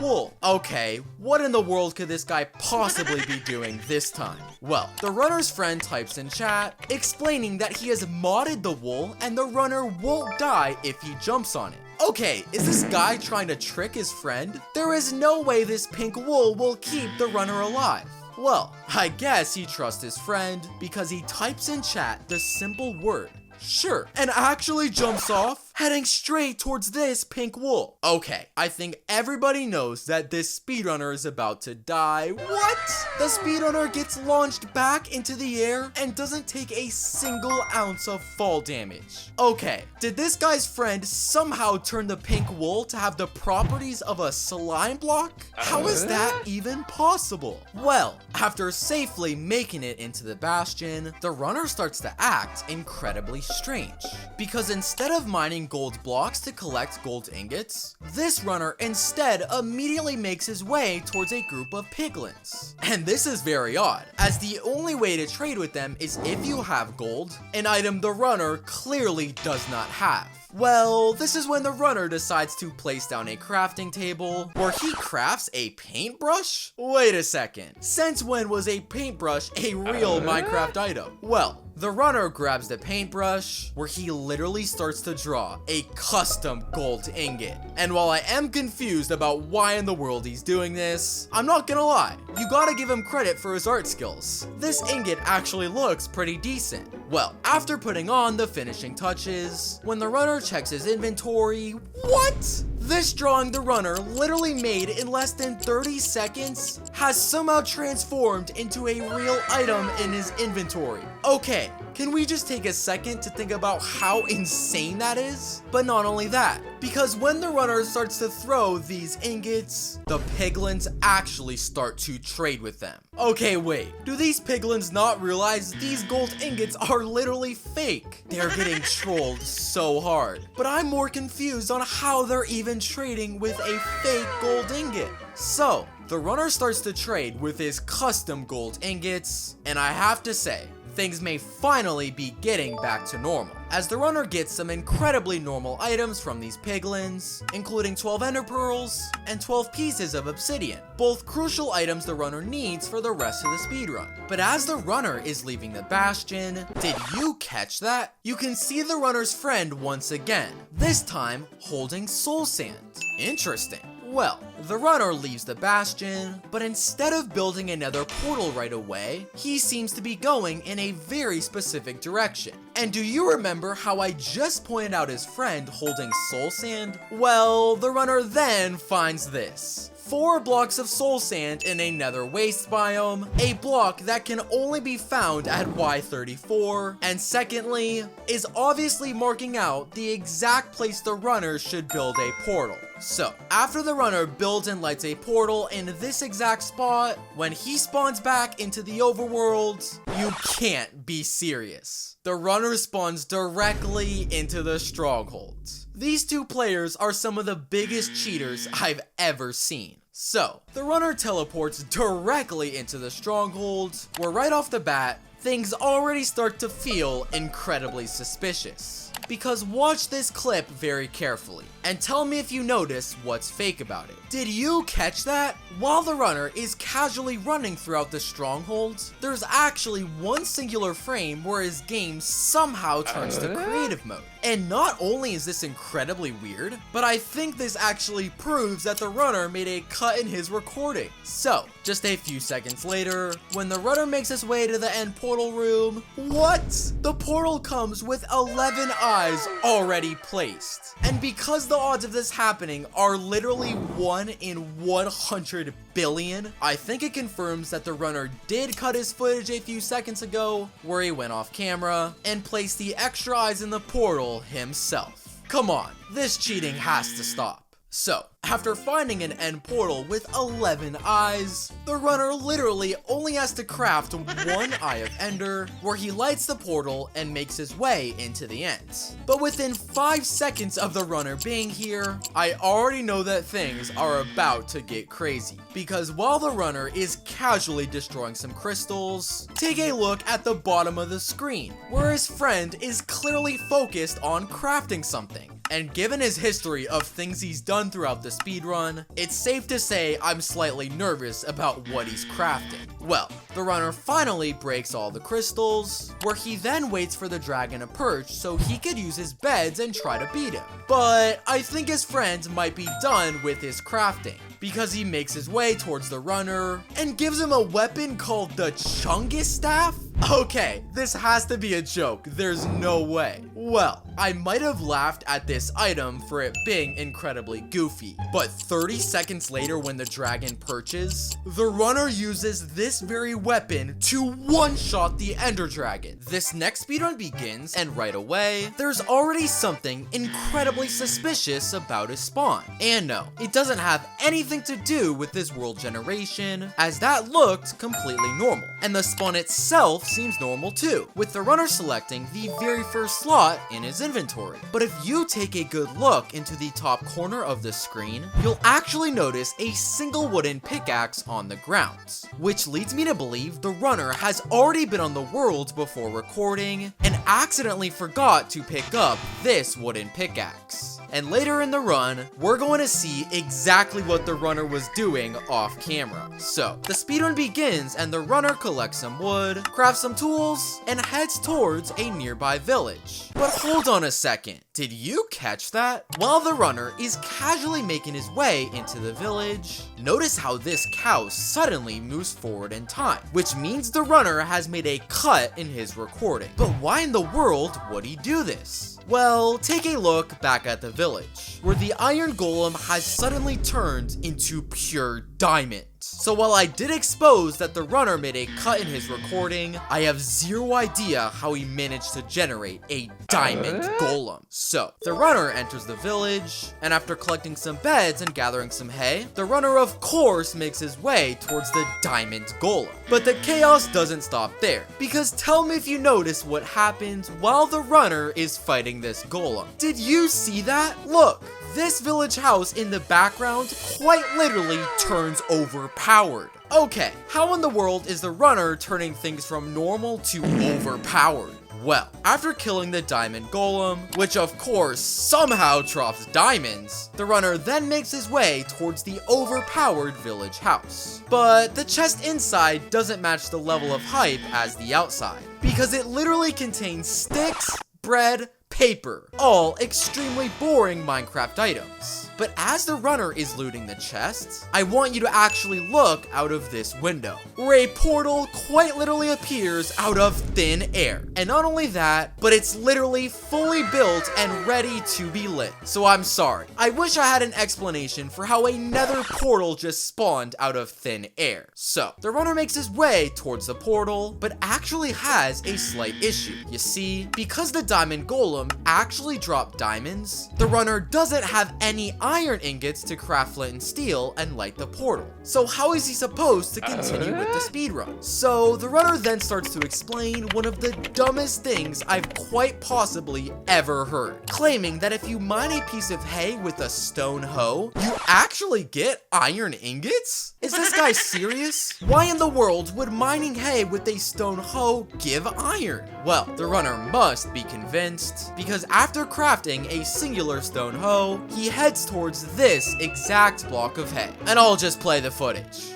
wool. Okay, what in the world could this guy possibly be doing this time? Well, the runner's friend types in chat explaining that he has modded the wool and the runner won't die if he jumps on it. Okay, is this guy trying to trick his friend? There is no way this pink wool will keep the runner alive. Well, I guess he trusts his friend because he types in chat the simple word, sure, and actually jumps off, heading straight towards this pink wool. Okay, I think everybody knows that this speedrunner is about to die. What? The speedrunner gets launched back into the air and doesn't take a single ounce of fall damage. Okay, did this guy's friend somehow turn the pink wool to have the properties of a slime block? How is that even possible? Well, after safely making it into the bastion, the runner starts to act incredibly strange. Because instead of mining gold blocks to collect gold ingots, this runner instead immediately makes his way towards a group of piglins. And this is very odd, as the only way to trade with them is if you have gold, an item the runner clearly does not have. Well, this is when the runner decides to place down a crafting table where he crafts a paintbrush? Wait a second, since when was a paintbrush a real Minecraft item? Well, the runner grabs the paintbrush where he literally starts to draw a custom gold ingot. And while I am confused about why in the world he's doing this, I'm not gonna lie, you gotta give him credit for his art skills. This ingot actually looks pretty decent. Well, after putting on the finishing touches, when the runner checks his inventory, what? This drawing the runner literally made in less than 30 seconds has somehow transformed into a real item in his inventory. Okay, can we just take a second to think about how insane that is? But not only that, because when the runner starts to throw these ingots, the piglins actually start to trade with them. Okay, wait, do these piglins not realize these gold ingots are literally fake? They're getting trolled so hard. But I'm more confused on how they're even trading with a fake gold ingot. So, the runner starts to trade with his custom gold ingots, and I have to say, things may finally be getting back to normal, as the runner gets some incredibly normal items from these piglins, including 12 ender pearls and 12 pieces of obsidian, both crucial items the runner needs for the rest of the speedrun. But as the runner is leaving the bastion, did you catch that? You can see the runner's friend once again, this time holding soul sand. Interesting. Well, the runner leaves the bastion, but instead of building another portal right away, he seems to be going in a very specific direction. And do you remember how I just pointed out his friend holding soul sand? Well, the runner then finds this. 4 blocks of soul sand in a nether waste biome, a block that can only be found at Y34, and secondly, is obviously marking out the exact place the runner should build a portal. So, after the runner builds and lights a portal in this exact spot, when he spawns back into the overworld, you can't be serious. The runner spawns directly into the Stronghold. These 2 players are some of the biggest cheaters I've ever seen. So, the runner teleports directly into the Stronghold, where right off the bat, things already start to feel incredibly suspicious. Because watch this clip very carefully, and tell me if you notice what's fake about it. Did you catch that? While the runner is casually running throughout the Stronghold, there's actually one singular frame where his game somehow turns to creative mode. And not only is this incredibly weird, but I think this actually proves that the runner made a cut in his recording. So, just a few seconds later, when the runner makes his way to the end portal room, what? The portal comes with 11 eyes already placed. And because the odds of this happening are literally 1 in 100 billion, I think it confirms that the runner did cut his footage a few seconds ago, where he went off camera and placed the extra eyes in the portal himself. Come on, this cheating has to stop. So, after finding an end portal with 11 eyes, the runner literally only has to craft 1 Eye of Ender, where he lights the portal and makes his way into the end. But within 5 seconds of the runner being here, I already know that things are about to get crazy. Because while the runner is casually destroying some crystals, take a look at the bottom of the screen, where his friend is clearly focused on crafting something. And given his history of things he's done throughout the speedrun, it's safe to say I'm slightly nervous about what he's crafting. Well, the runner finally breaks all the crystals, where he then waits for the dragon to perch so he could use his beds and try to beat him. But I think his friend might be done with his crafting, because he makes his way towards the runner and gives him a weapon called the Chungus staff? Okay, this has to be a joke, there's no way. Well, I might have laughed at this item for it being incredibly goofy, but 30 seconds later when the dragon perches, the runner uses this very weapon to one-shot the ender dragon. This next speedrun begins, and right away, there's already something incredibly suspicious about his spawn. And no, it doesn't have anything to do with this world generation, as that looked completely normal. And the spawn itself seems normal too, with the runner selecting the very first slot in his inventory. But if you take a good look into the top corner of the screen, you'll actually notice a single wooden pickaxe on the ground, which leads me to believe the runner has already been on the world before recording and accidentally forgot to pick up this wooden pickaxe. And later in the run, we're going to see exactly what the runner was doing off camera. So, the speedrun begins and the runner collects some wood, crafts some tools, and heads towards a nearby village. But hold on a second, did you catch that? While the runner is casually making his way into the village, notice how this cow suddenly moves forward in time, which means the runner has made a cut in his recording. But why in the world would he do this? Well, take a look back at the village, where the iron golem has suddenly turned into pure diamond. So while I did expose that the runner made a cut in his recording, I have zero idea how he managed to generate a diamond golem. So, the runner enters the village, and after collecting some beds and gathering some hay, the runner of course makes his way towards the diamond golem. But the chaos doesn't stop there, because tell me if you notice what happens while the runner is fighting this golem. Did you see that? Look! This village house in the background quite literally turns overpowered. Okay, how in the world is the runner turning things from normal to overpowered? Well, after killing the diamond golem, which of course somehow drops diamonds, the runner then makes his way towards the overpowered village house. But the chest inside doesn't match the level of hype as the outside, because it literally contains sticks, bread, paper, all extremely boring Minecraft items. But But as the runner is looting the chests, I want you to actually look out of this window, where a portal quite literally appears out of thin air. And not only that, but it's literally fully built and ready to be lit. So I'm sorry. I wish I had an explanation for how a nether portal just spawned out of thin air. So, the runner makes his way towards the portal, but actually has a slight issue. You see, because the diamond golem actually dropped diamonds, the runner doesn't have any iron ingots to craft flint and steel and light the portal. So how is he supposed to continue with the speedrun? So the runner then starts to explain one of the dumbest things I've quite possibly ever heard, claiming that if you mine a piece of hay with a stone hoe, you actually get iron ingots? Is this guy serious? Why in the world would mining hay with a stone hoe give iron? Well, the runner must be convinced, because after crafting a singular stone hoe, he heads towards this exact block of hay. And I'll just play the footage.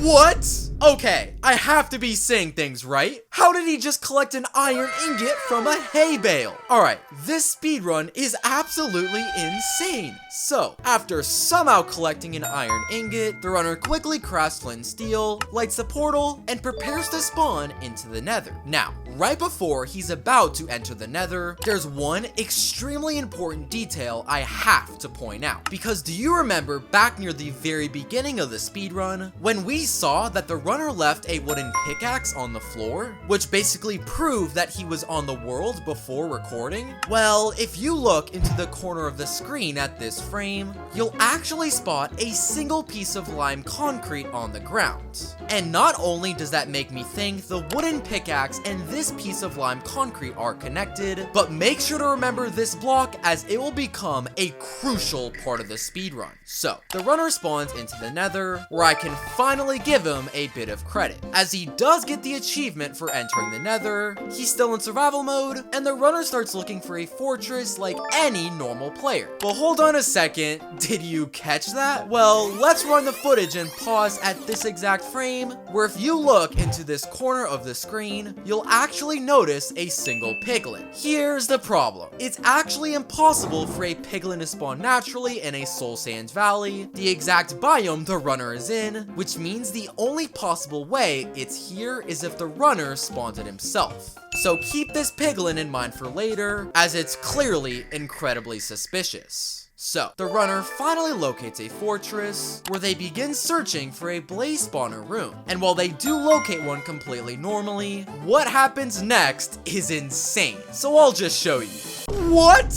What? Okay, I have to be saying things right. How did he just collect an iron ingot from a hay bale? Alright, this speedrun is absolutely insane. So, after somehow collecting an iron ingot, the runner quickly crafts flint and steel, lights the portal, and prepares to spawn into the nether. Now, right before he's about to enter the nether, there's one extremely important detail I have to point out. Because do you remember back near the very beginning of the speedrun, when we saw that the runner left a wooden pickaxe on the floor, which basically proved that he was on the world before recording? Well, if you look into the corner of the screen at this frame, you'll actually spot a single piece of lime concrete on the ground. And not only does that make me think the wooden pickaxe and this piece of lime concrete are connected, but make sure to remember this block as it will become a crucial part of the speedrun. So, the runner spawns into the nether, where I can finally give him a bit of credit, as he does get the achievement for entering the nether, he's still in survival mode, and the runner starts looking for a fortress like any normal player. But hold on a second, did you catch that? Well, let's run the footage and pause at this exact frame, where if you look into this corner of the screen, you'll actually notice a single piglin. Here's the problem. It's actually impossible for a piglin to spawn naturally in a soul sands valley, the exact biome the runner is in, which means the only possible way it's here is if the runner spawns it himself. So keep this piglin in mind for later, as it's clearly incredibly suspicious. So, the runner finally locates a fortress, where they begin searching for a blaze spawner room. And while they do locate one completely normally, what happens next is insane. So I'll just show you. What?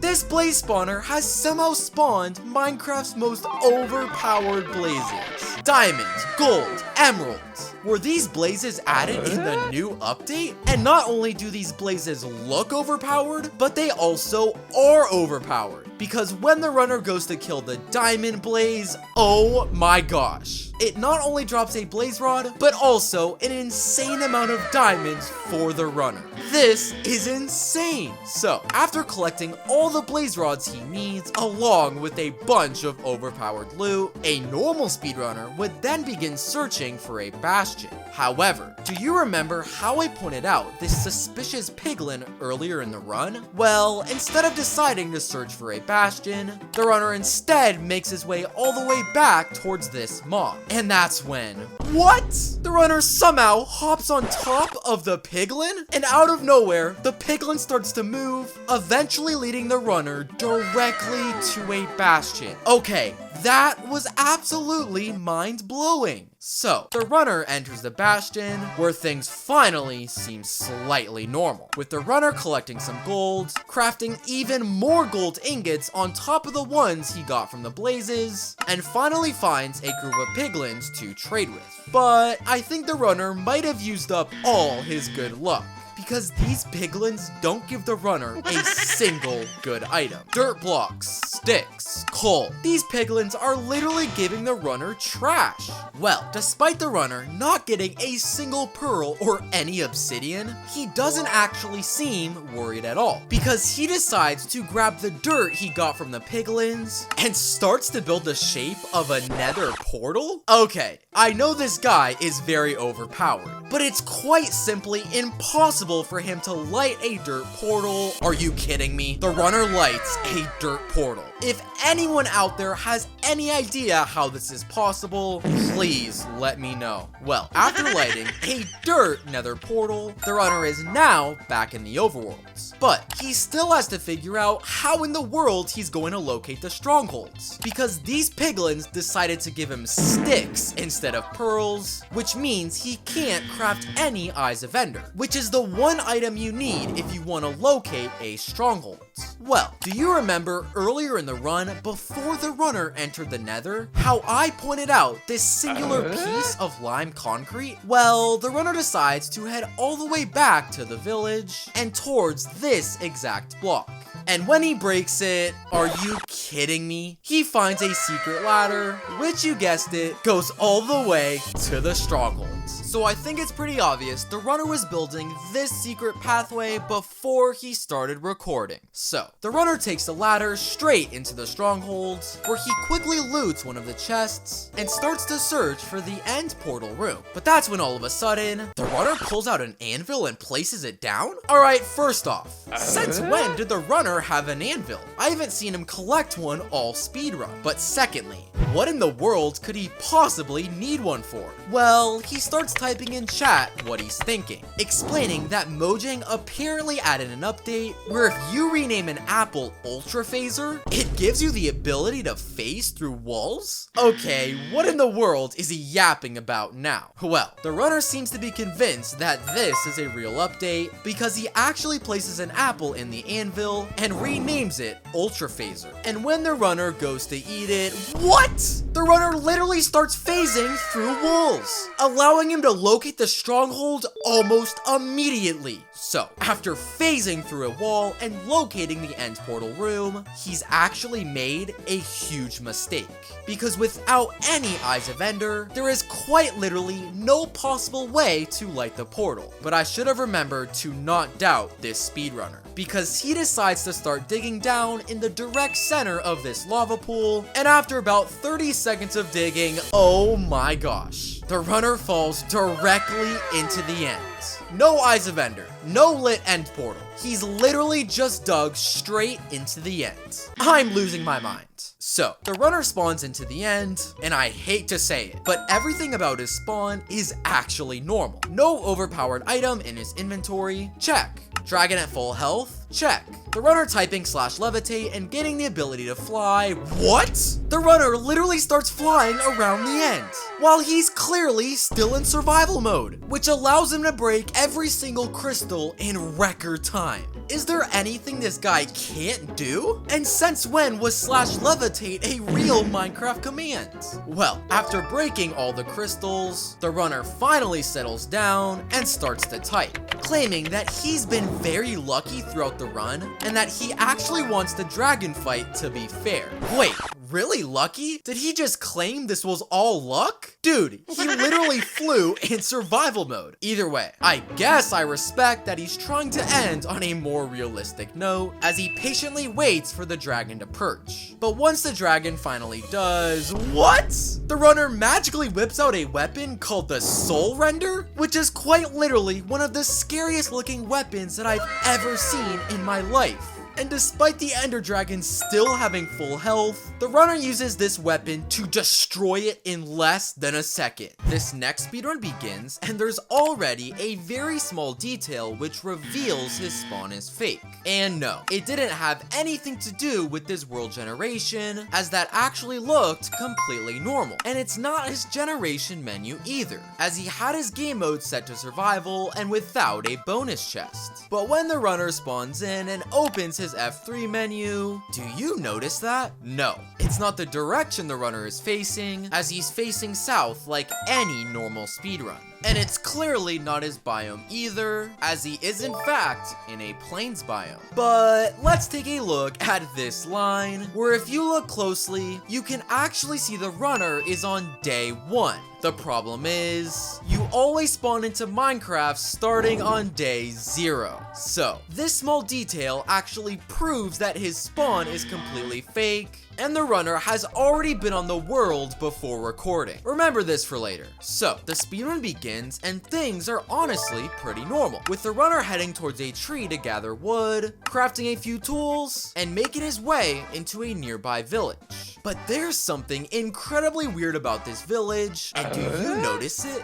This blaze spawner has somehow spawned Minecraft's most overpowered blazes. Diamonds, gold, emeralds. Were these blazes added in the new update? And not only do these blazes look overpowered, but they also are overpowered. Because when the runner goes to kill the diamond blaze, oh my gosh. It not only drops a blaze rod, but also an insane amount of diamonds for the runner. This is insane. So, after collecting all the blaze rods he needs, along with a bunch of overpowered loot, a normal speedrunner would then begin searching for a bastion. However, do you remember how I pointed out this suspicious piglin earlier in the run? Well, instead of deciding to search for a bastion, the runner instead makes his way all the way back towards this mob. And that's when, what? The runner somehow hops on top of the piglin, and out of nowhere, the piglin starts to move, eventually leading the runner directly to a bastion. Okay, that was absolutely mind-blowing. So, the runner enters the bastion, where things finally seem slightly normal, with the runner collecting some gold, crafting even more gold ingots on top of the ones he got from the blazes, and finally finds a group of piglins to trade with. But I think the runner might have used up all his good luck, because these piglins don't give the runner a single good item. Dirt blocks, sticks, pull. These piglins are literally giving the runner trash. Well, despite the runner not getting a single pearl or any obsidian, he doesn't actually seem worried at all, because he decides to grab the dirt he got from the piglins and starts to build the shape of a nether portal? Okay, I know this guy is very overpowered, but it's quite simply impossible for him to light a dirt portal. Are you kidding me? The runner lights a dirt portal. If anyone out there has any idea how this is possible, please let me know. Well, after lighting a dirt nether portal, the runner is now back in the overworlds. But he still has to figure out how in the world he's going to locate the strongholds, because these piglins decided to give him sticks instead of pearls, which means he can't craft any Eyes of Ender, which is the one item you need if you want to locate a stronghold. Well, do you remember earlier in the run, before the runner entered the nether, how I pointed out this singular piece of lime concrete? Well, the runner decides to head all the way back to the village and towards this exact block. And when he breaks it, are you kidding me? He finds a secret ladder, which you guessed it, goes all the way to the strongholds. So I think it's pretty obvious the runner was building this secret pathway before he started recording. So, the runner takes the ladder straight into the strongholds, where he quickly loots one of the chests and starts to search for the end portal room. But that's when all of a sudden, the runner pulls out an anvil and places it down? Alright, first off, since when did the runner have an anvil? I haven't seen him collect one all speedrun. But secondly, what in the world could he possibly need one for? Well, he starts typing in chat what he's thinking, explaining that Mojang apparently added an update where if you rename an apple Ultra Phaser, it gives you the ability to phase through walls? Okay, what in the world is he yapping about now? Well, the runner seems to be convinced that this is a real update because he actually places an apple in the anvil and renames it Ultra Phaser. And when the runner goes to eat it, what? The runner literally starts phasing through walls, allowing him to locate the stronghold almost immediately. So, after phasing through a wall and locating the end portal room, he's actually made a huge mistake. Because without any Eyes of Ender, there is quite literally no possible way to light the portal. But I should have remembered to not doubt this speedrunner, because he decides to start digging down in the direct center of this lava pool, and after about 30 seconds of digging, oh my gosh, the runner falls directly into the end. No Eyes of Ender, no lit end portal. He's literally just dug straight into the end. I'm losing my mind. So, the runner spawns into the end, and I hate to say it, but everything about his spawn is actually normal. No overpowered item in his inventory, check. Dragon at full health, check. The runner typing /levitate and getting the ability to fly, what? The runner literally starts flying around the end, while he's clearly still in survival mode, which allows him to break every single crystal in record time. Is there anything this guy can't do? And since when was /levitate a real Minecraft command? Well, after breaking all the crystals, the runner finally settles down and starts to type, claiming that he's been very lucky throughout the run and that he actually wants the dragon fight to be fair. Wait, really lucky? Did he just claim this was all luck? Dude, he literally flew in survival mode. Either way, I guess I respect that he's trying to end on a more realistic note as he patiently waits for the dragon to perch. But once the dragon finally does, what? The runner magically whips out a weapon called the Soul Render, which is quite literally one of the scariest looking weapons that I've ever seen in my life. And despite the Ender Dragon still having full health, the runner uses this weapon to destroy it in less than a second. This next speedrun begins, and there's already a very small detail which reveals his spawn is fake. And no, it didn't have anything to do with this world generation, as that actually looked completely normal. And it's not his generation menu either, as he had his game mode set to survival and without a bonus chest. But when the runner spawns in and opens his F3 menu. Do you notice that? No, it's not the direction the runner is facing, as he's facing south like any normal speedrun. And it's clearly not his biome either, as he is in fact in a plains biome. But let's take a look at this line, where if you look closely, you can actually see the runner is on day 1. The problem is, you always spawn into Minecraft starting on day 0. So, this small detail actually proves that his spawn is completely fake, and the runner has already been on the world before recording. Remember this for later. So, the speedrun begins and things are honestly pretty normal, with the runner heading towards a tree to gather wood, crafting a few tools, and making his way into a nearby village. But there's something incredibly weird about this village, and do you notice it?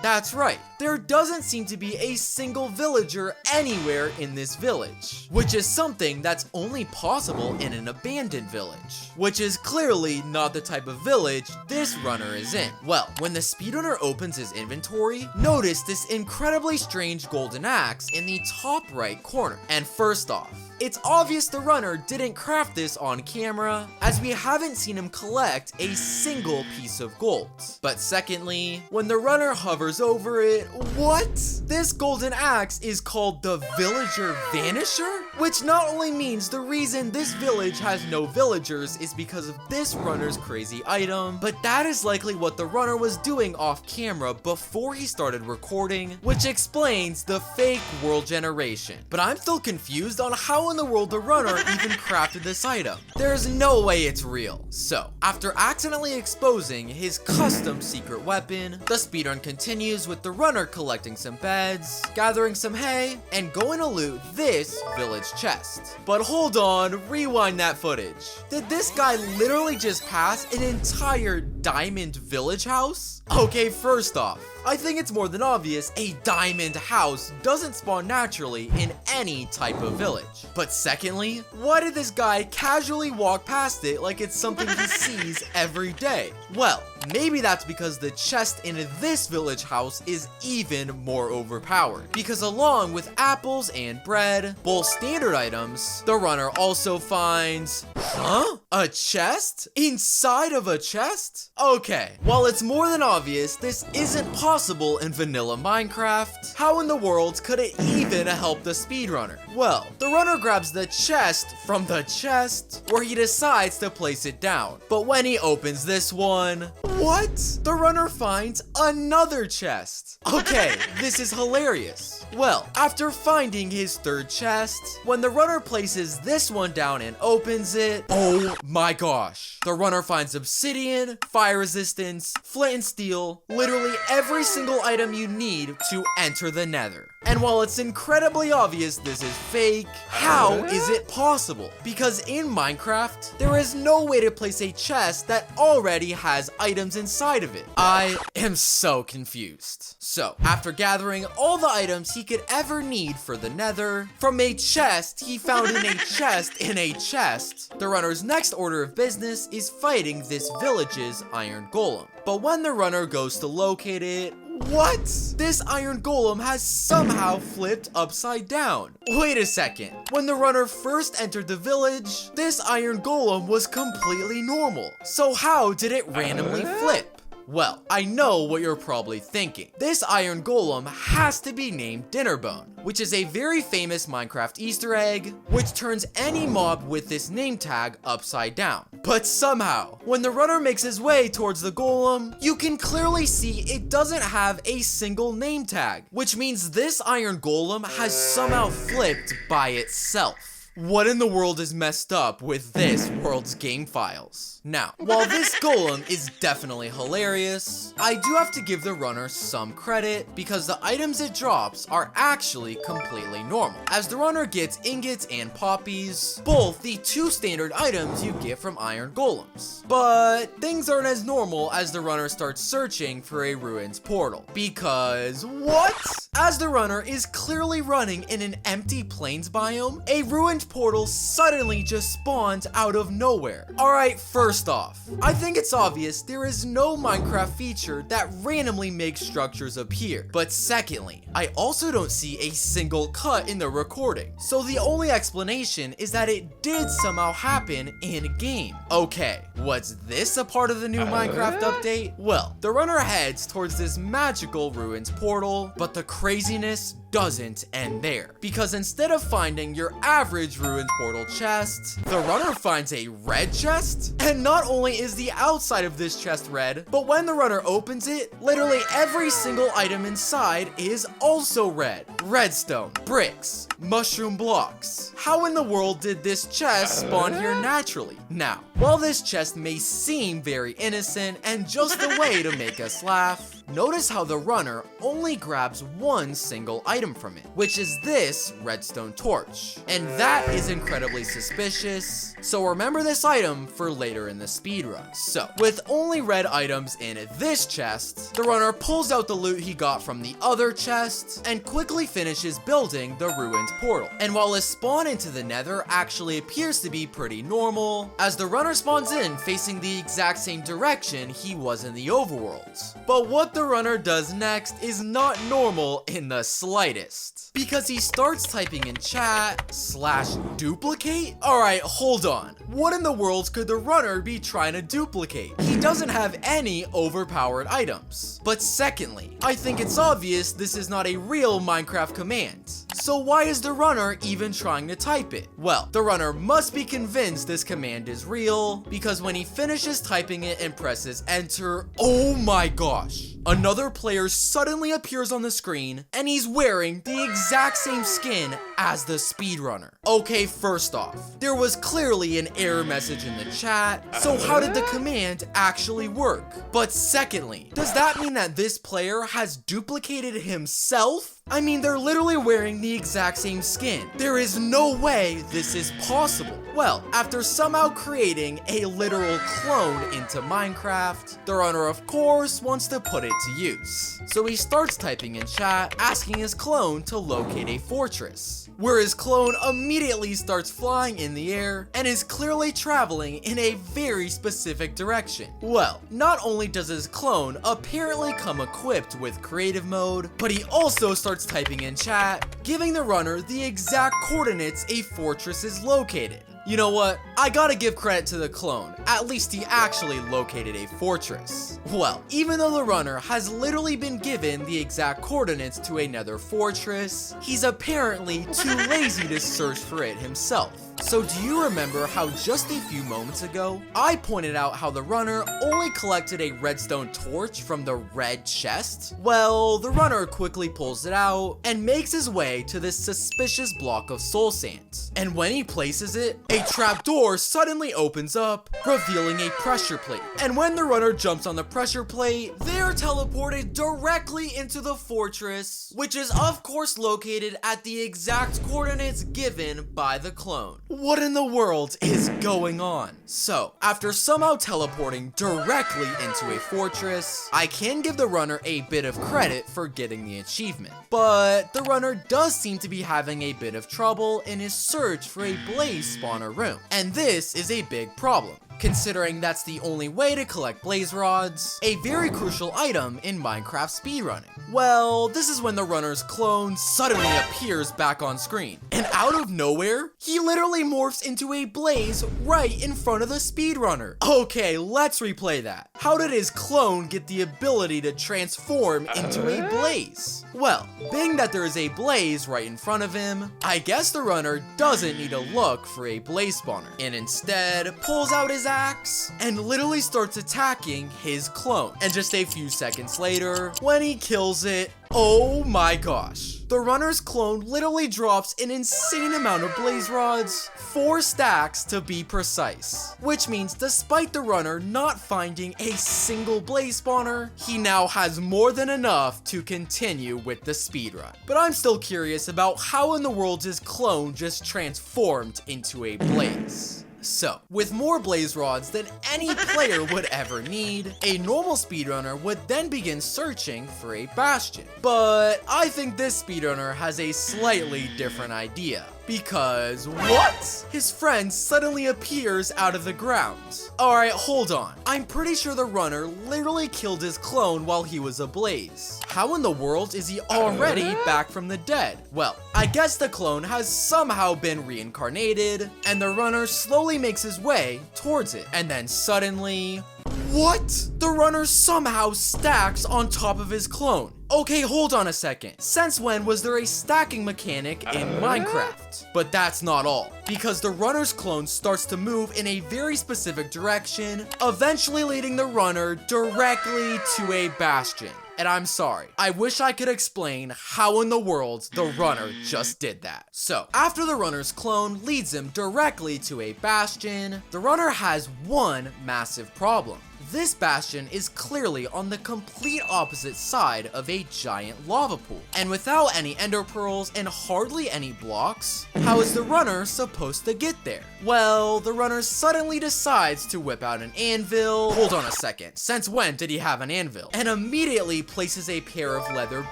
That's right, there doesn't seem to be a single villager anywhere in this village, which is something that's only possible in an abandoned village, which is clearly not the type of village this runner is in. Well, when the speedrunner opens his inventory, notice this incredibly strange golden axe in the top right corner. And first off, it's obvious the runner didn't craft this on camera, as we haven't seen him collect a single piece of gold. But secondly, when the runner hovers over it, what? This golden axe is called the Villager Vanisher? Which not only means the reason this village has no villagers is because of this runner's crazy item, but that is likely what the runner was doing off camera before he started recording, which explains the fake world generation. But I'm still confused on how in the world the runner even crafted this item. There's no way it's real. So, after accidentally exposing his custom secret weapon, the speedrun continues with the runner collecting some beds, gathering some hay, and going to loot this village chest. But hold on, rewind that footage. Did this guy literally just pass an entire diamond village house? Okay, first off, I think it's more than obvious a diamond house doesn't spawn naturally in any type of village. But secondly, why did this guy casually walk past it like it's something he sees every day? Well, maybe that's because the chest in this village house is even more overpowered. Because along with apples and bread, both standard items, the runner also finds... Huh? A chest? Inside of a chest? Okay, while it's more than obvious this isn't possible in vanilla Minecraft, how in the world could it even help the speedrunner? Well, the runner grabs the chest from the chest, where he decides to place it down. But when he opens this one, what? The runner finds another chest. Okay, this is hilarious. Well, after finding his third chest, when the runner places this one down and opens it, oh my gosh. The runner finds obsidian, fire resistance, flint and steel, literally every single item you need to enter the Nether. And while it's incredibly obvious this is fake, how is it possible? Because in Minecraft, there is no way to place a chest that already has items inside of it. I am so confused. So, after gathering all the items he could ever need for the Nether, from a chest he found in a chest in a chest, the runner's next order of business is fighting this village's iron golem. But when the runner goes to locate it, what? This iron golem has somehow flipped upside down. Wait a second. When the runner first entered the village, this iron golem was completely normal. So how did it randomly flip? Well, I know what you're probably thinking. This iron golem has to be named Dinnerbone, which is a very famous Minecraft Easter egg, which turns any mob with this name tag upside down. But somehow, when the runner makes his way towards the golem, you can clearly see it doesn't have a single name tag, which means this iron golem has somehow flipped by itself. What in the world is messed up with this world's game files? Now, while this golem is definitely hilarious, I do have to give the runner some credit because the items it drops are actually completely normal, as the runner gets ingots and poppies, both the two standard items you get from iron golems. But things aren't as normal as the runner starts searching for a ruins portal, because what? As the runner is clearly running in an empty plains biome, a ruined portal suddenly just spawns out of nowhere. Alright, first off, I think it's obvious there is no Minecraft feature that randomly makes structures appear. But secondly, I also don't see a single cut in the recording. So the only explanation is that it did somehow happen in game. Okay, was this a part of the new Minecraft update? Well, the runner heads towards this magical ruins portal, but the craziness doesn't end there. Because instead of finding your average ruined portal chest, the runner finds a red chest. And not only is the outside of this chest red, but when the runner opens it, literally every single item inside is also red. Redstone, bricks, mushroom blocks. How in the world did this chest spawn here naturally? Now, while this chest may seem very innocent and just a way to make us laugh, notice how the runner only grabs one single item from it, which is this redstone torch. And that is incredibly suspicious, so remember this item for later in the speedrun. So, with only red items in this chest, the runner pulls out the loot he got from the other chest and quickly finishes building the ruined portal. And while his spawn into the Nether actually appears to be pretty normal, as the runner spawns in facing the exact same direction he was in the overworld. But what the runner does next is not normal in the slightest, because he starts typing in chat /duplicate. Alright, hold on. What in the world could the runner be trying to duplicate? He doesn't have any overpowered items. But secondly, I think it's obvious this is not a real Minecraft command. So why is the runner even trying to type it? Well, the runner must be convinced this command is real, because when he finishes typing it and presses enter, oh my gosh, another player suddenly appears on the screen and he's wearing the exact same skin as the speedrunner. Okay, first off, there was clearly an error message in the chat, so how did the command actually work? But secondly, does that mean that this player has duplicated himself? I mean, they're literally wearing the exact same skin. There is no way this is possible. Well, after somehow creating a literal clone into Minecraft, the runner of course wants to put it to use. So he starts typing in chat, asking his clone to locate a fortress, where his clone immediately starts flying in the air and is clearly traveling in a very specific direction. Well, not only does his clone apparently come equipped with creative mode, but he also starts typing in chat, giving the runner the exact coordinates a fortress is located. You know what? I gotta give credit to the clone. At least he actually located a fortress. Well, even though the runner has literally been given the exact coordinates to a Nether fortress, he's apparently too lazy to search for it himself. So do you remember how just a few moments ago, I pointed out how the runner only collected a redstone torch from the red chest? Well, the runner quickly pulls it out and makes his way to this suspicious block of soul sand. And when he places it, a trapdoor suddenly opens up, revealing a pressure plate. And when the runner jumps on the pressure plate, they're teleported directly into the fortress, which is of course located at the exact coordinates given by the clone. What in the world is going on? So, after somehow teleporting directly into a fortress, I can give the runner a bit of credit for getting the achievement. But the runner does seem to be having a bit of trouble in his search for a blaze spawner room. And this is a big problem, considering that's the only way to collect blaze rods, a very crucial item in Minecraft speedrunning. Well, this is when the runner's clone suddenly appears back on screen. And out of nowhere, he literally morphs into a blaze right in front of the speedrunner. Okay, let's replay that. How did his clone get the ability to transform into a blaze? Well, being that there is a blaze right in front of him, I guess the runner doesn't need to look for a blaze spawner, and instead pulls out his axe and literally starts attacking his clone. And just a few seconds later, when he kills it, oh my gosh, the runner's clone literally drops an insane amount of blaze rods, 4 stacks to be precise. Which means despite the runner not finding a single blaze spawner, he now has more than enough to continue with the speedrun. But I'm still curious about how in the world his clone just transformed into a blaze. So, with more blaze rods than any player would ever need, a normal speedrunner would then begin searching for a bastion. But I think this speedrunner has a slightly different idea. Because what? His friend suddenly appears out of the ground. Alright, hold on. I'm pretty sure the runner literally killed his clone while he was ablaze. How in the world is he already back from the dead? Well, I guess the clone has somehow been reincarnated, and the runner slowly makes his way towards it. And then suddenly... What? The runner somehow stacks on top of his clone. Okay, hold on a second. Since when was there a stacking mechanic in Minecraft? But that's not all, because the runner's clone starts to move in a very specific direction, eventually leading the runner directly to a bastion. And I'm sorry, I wish I could explain how in the world the runner just did that. So, after the runner's clone leads him directly to a bastion, the runner has one massive problem. This bastion is clearly on the complete opposite side of a giant lava pool. And without any ender pearls and hardly any blocks, how is the runner supposed to get there? Well, the runner suddenly decides to whip out an anvil. Hold on a second, since when did he have an anvil? And immediately places a pair of leather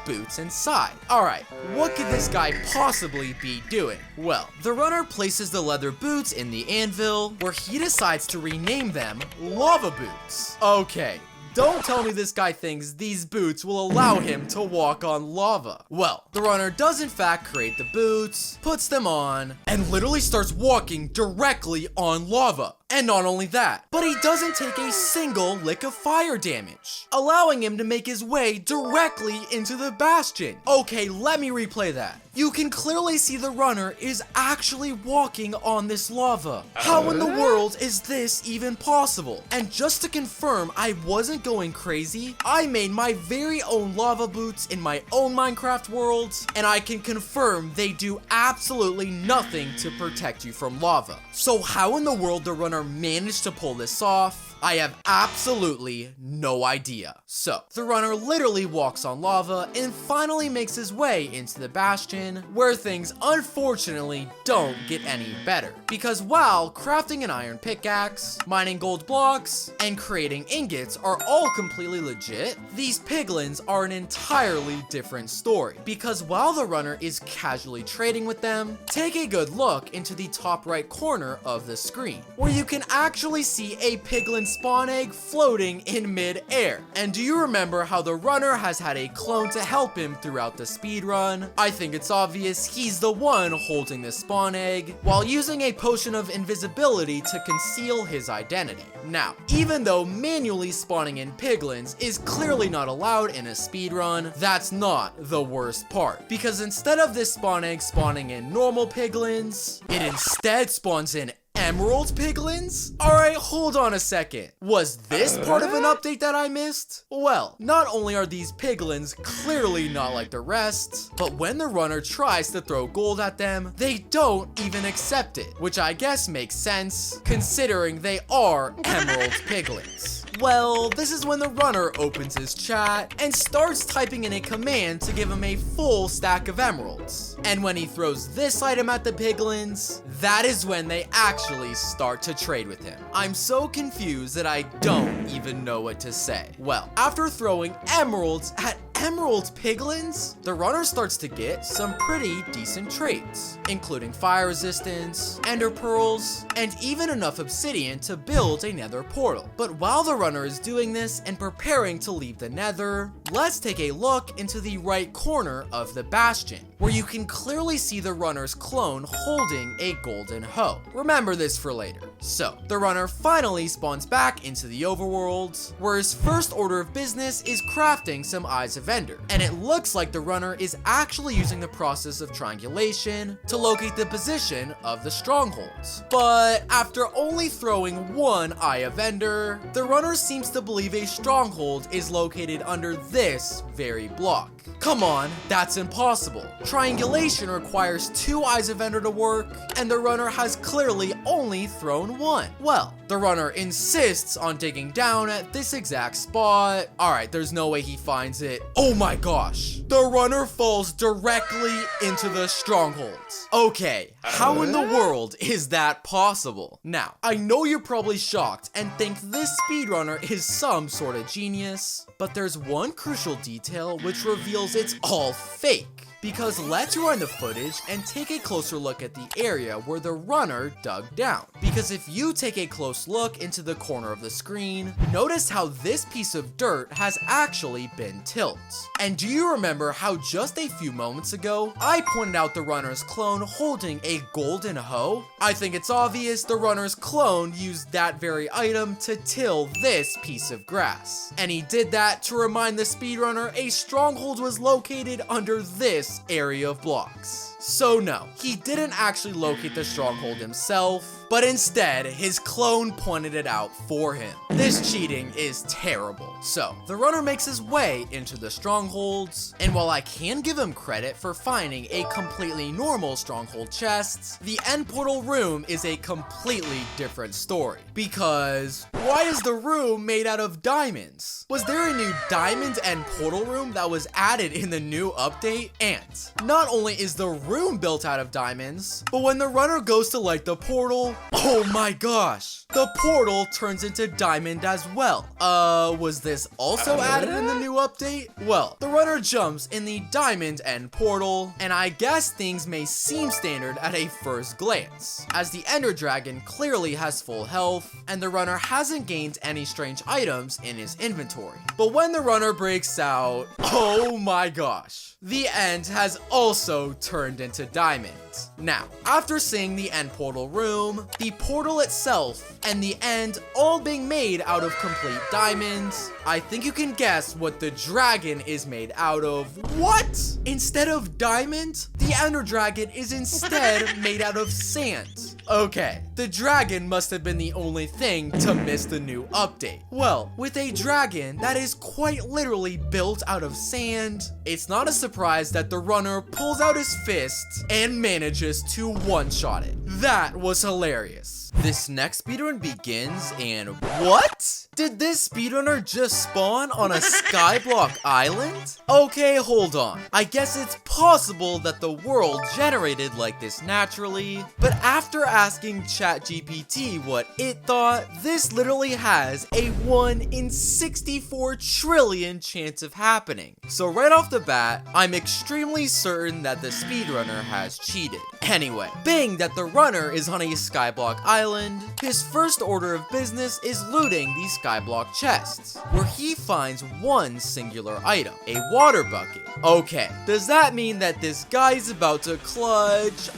boots inside. Alright, what could this guy possibly be doing? Well, the runner places the leather boots in the anvil, where he decides to rename them lava boots. Okay, don't tell me this guy thinks these boots will allow him to walk on lava. Well, the runner does in fact create the boots, puts them on, and literally starts walking directly on lava. And not only that, but he doesn't take a single lick of fire damage, allowing him to make his way directly into the bastion. Okay, let me replay that. You can clearly see the runner is actually walking on this lava. How in the world is this even possible? And just to confirm I wasn't going crazy, I made my very own lava boots in my own Minecraft world, and I can confirm they do absolutely nothing to protect you from lava. So how in the world the runner managed to pull this off? I have absolutely no idea. So, the runner literally walks on lava and finally makes his way into the bastion, where things unfortunately don't get any better. Because while crafting an iron pickaxe, mining gold blocks, and creating ingots are all completely legit, these piglins are an entirely different story. Because while the runner is casually trading with them, take a good look into the top right corner of the screen, where you can actually see a piglin spawn egg floating in mid-air. And do you remember how the runner has had a clone to help him throughout the speedrun? I think it's obvious he's the one holding this spawn egg, while using a potion of invisibility to conceal his identity. Now, even though manually spawning in piglins is clearly not allowed in a speedrun, that's not the worst part. Because instead of this spawn egg spawning in normal piglins, it instead spawns in emerald piglins? Alright, hold on a second. Was this part of an update that I missed? Well, not only are these piglins clearly not like the rest, but when the runner tries to throw gold at them, they don't even accept it, which I guess makes sense, considering they are emerald piglins. Well, this is when the runner opens his chat and starts typing in a command to give him a full stack of emeralds. And when he throws this item at the piglins, that is when they actually start to trade with him. I'm so confused that I don't even know what to say. Well, after throwing emeralds at emerald piglins, the runner starts to get some pretty decent traits, including fire resistance, ender pearls, and even enough obsidian to build a nether portal. But while the runner is doing this and preparing to leave the nether, let's take a look into the right corner of the bastion, where you can clearly see the runner's clone holding a golden hoe. Remember this for later. So, the runner finally spawns back into the overworld, where his first order of business is crafting some eyes of ender. And it looks like the runner is actually using the process of triangulation to locate the position of the strongholds. But after only throwing one eye of ender, the runner seems to believe a stronghold is located under this very block. Come on, that's impossible. Triangulation requires 2 eyes of ender to work, and the runner has clearly only thrown 1. Well, the runner insists on digging down at this exact spot. Alright, there's no way he finds it. Oh my gosh. The runner falls directly into the strongholds. Okay, how in the world is that possible? Now, I know you're probably shocked and think this speedrunner is some sort of genius, but there's one crucial detail which reveals it's all fake. Because let's rewind the footage and take a closer look at the area where the runner dug down. Because if you take a close look into the corner of the screen, notice how this piece of dirt has actually been tilted. And do you remember how just a few moments ago, I pointed out the runner's clone holding a golden hoe? I think it's obvious the runner's clone used that very item to till this piece of grass. And he did that to remind the speedrunner a stronghold was located under this area of blocks. So no, he didn't actually locate the stronghold himself, but instead, his clone pointed it out for him. This cheating is terrible. So, the runner makes his way into the strongholds, and while I can give him credit for finding a completely normal stronghold chest, the end portal room is a completely different story. Because, why is the room made out of diamonds? Was there a new diamond end portal room that was added in the new update? And, not only is the room built out of diamonds, but when the runner goes to light the portal, oh my gosh, the portal turns into diamond as well. Was this also added in the new update? Well, the runner jumps in the diamond end portal, and I guess things may seem standard at a first glance, as the ender dragon clearly has full health, and the runner hasn't gained any strange items in his inventory. But when the runner breaks out, oh my gosh, the end has also turned into diamond. Now, after seeing the end portal room, the portal itself, and the end all being made out of complete diamonds, I think you can guess what the dragon is made out of. What? Instead of diamond, the ender dragon is instead made out of sand. Okay, the dragon must have been the only thing to miss the new update. Well, with a dragon that is quite literally built out of sand, it's not a surprise that the runner pulls out his fist and manages to one-shot it. That was hilarious. This next speedrun begins, and what? Did this speedrunner just spawn on a Skyblock island? Okay, hold on. I guess it's possible that the world generated like this naturally, but after asking ChatGPT what it thought, this literally has a 1 in 64 trillion chance of happening. So right off the bat, I'm extremely certain that the speedrunner has cheated. Anyway, being that the runner is on a Skyblock island, his first order of business is looting the Skyblock chests, where he finds one singular item, a water bucket. Okay, does that mean that this guy's about to clutch?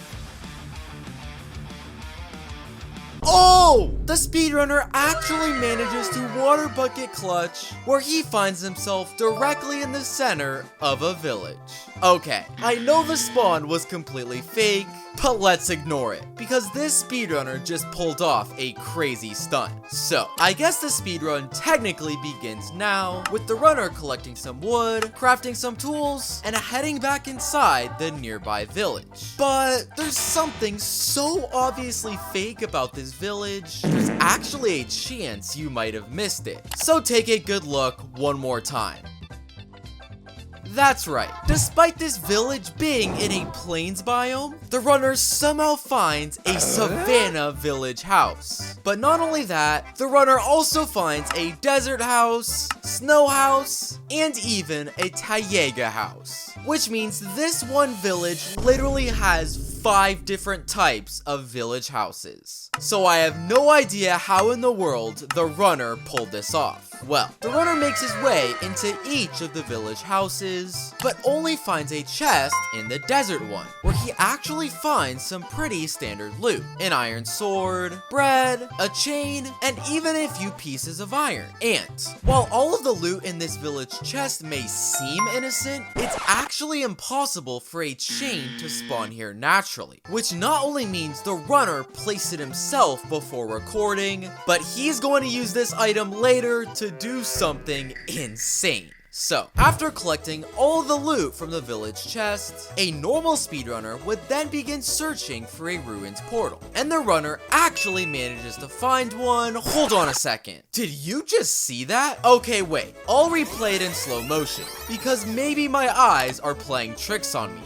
Oh! The speedrunner actually manages to water bucket clutch, where he finds himself directly in the center of a village. Okay, I know the spawn was completely fake, but let's ignore it, because this speedrunner just pulled off a crazy stunt. So, I guess the speedrun technically begins now, with the runner collecting some wood, crafting some tools, and heading back inside the nearby village. But there's something so obviously fake about this village, there's actually a chance you might have missed it. So take a good look one more time. That's right, despite this village being in a plains biome, the runner somehow finds a savanna village house. But not only that, the runner also finds a desert house, snow house, and even a taiga house. Which means this one village literally has 5 different types of village houses. So I have no idea how in the world the runner pulled this off. Well, the runner makes his way into each of the village houses, but only finds a chest in the desert one, where he actually finds some pretty standard loot. An iron sword, bread, a chain, and even a few pieces of iron. And while all of the loot in this village chest may seem innocent, it's actually impossible for a chain to spawn here naturally, which not only means the runner placed it himself before recording, but he's going to use this item later to do something insane. So, after collecting all the loot from the village chest, a normal speedrunner would then begin searching for a ruined portal. And the runner actually manages to find one. Hold on a second. Did you just see that? Okay, wait. I'll replay it in slow motion, because maybe my eyes are playing tricks on me.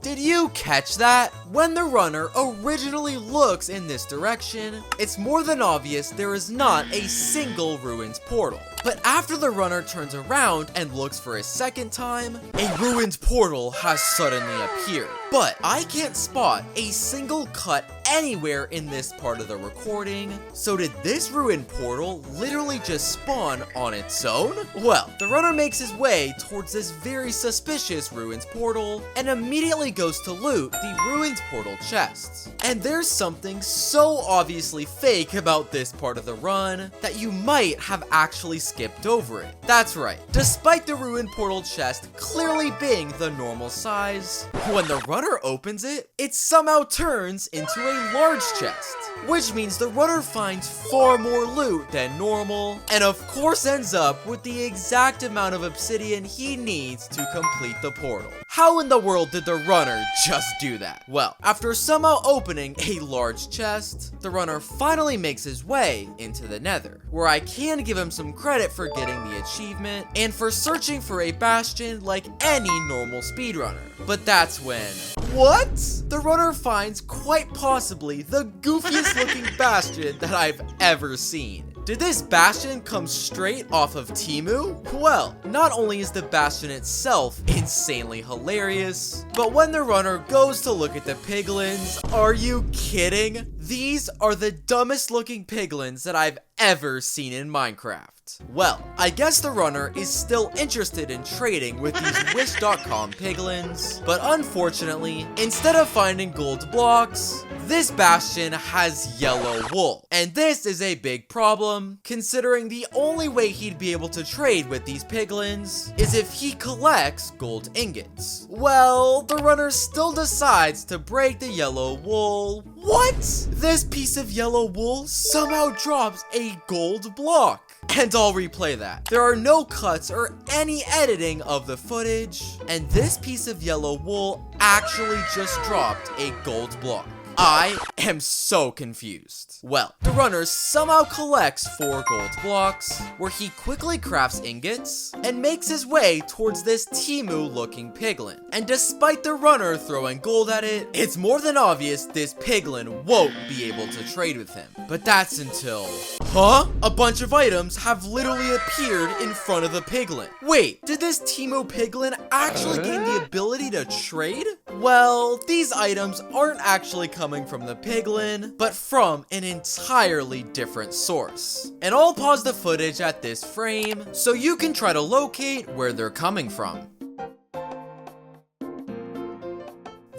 Did you catch that? When the runner originally looks in this direction, it's more than obvious there is not a single ruined portal. But after the runner turns around and looks for a second time, a ruined portal has suddenly appeared. But I can't spot a single cut anywhere in this part of the recording. So did this ruined portal literally just spawn on its own? Well, the runner makes his way towards this very suspicious ruined portal and immediately goes to loot the ruined portal chests. And there's something so obviously fake about this part of the run that you might have actually skipped over it. That's right. Despite the ruined portal chest clearly being the normal size, when the runner opens it, it somehow turns into a large chest, which means the runner finds far more loot than normal, and of course ends up with the exact amount of obsidian he needs to complete the portal. How in the world did the runner just do that? Well, after somehow opening a large chest, the runner finally makes his way into the Nether, where I can give him some credit for getting the achievement and for searching for a bastion like any normal speedrunner. But that's when... What? The runner finds quite possibly the goofiest looking bastion that I've ever seen. Did this bastion come straight off of Temu? Well, not only is the bastion itself insanely hilarious, but when the runner goes to look at the piglins, are you kidding? These are the dumbest looking piglins that I've ever seen in Minecraft. Well, I guess the runner is still interested in trading with these wish.com piglins, but unfortunately, instead of finding gold blocks, this bastion has yellow wool. And this is a big problem, considering the only way he'd be able to trade with these piglins is if he collects gold ingots. Well, the runner still decides to break the yellow wool. What? This piece of yellow wool somehow drops a gold block. And I'll replay that. There are no cuts or any editing of the footage, and this piece of yellow wool actually just dropped a gold block. I am so confused. Well, the runner somehow collects 4 gold blocks, where he quickly crafts ingots, and makes his way towards this Temu-looking piglin. And despite the runner throwing gold at it, it's more than obvious this piglin won't be able to trade with him. But that's until... Huh? A bunch of items have literally appeared in front of the piglin. Wait, did this Temu piglin actually gain the ability to trade? Well, these items aren't actually coming from the piglin, but from an entirely different source. And I'll pause the footage at this frame so you can try to locate where they're coming from.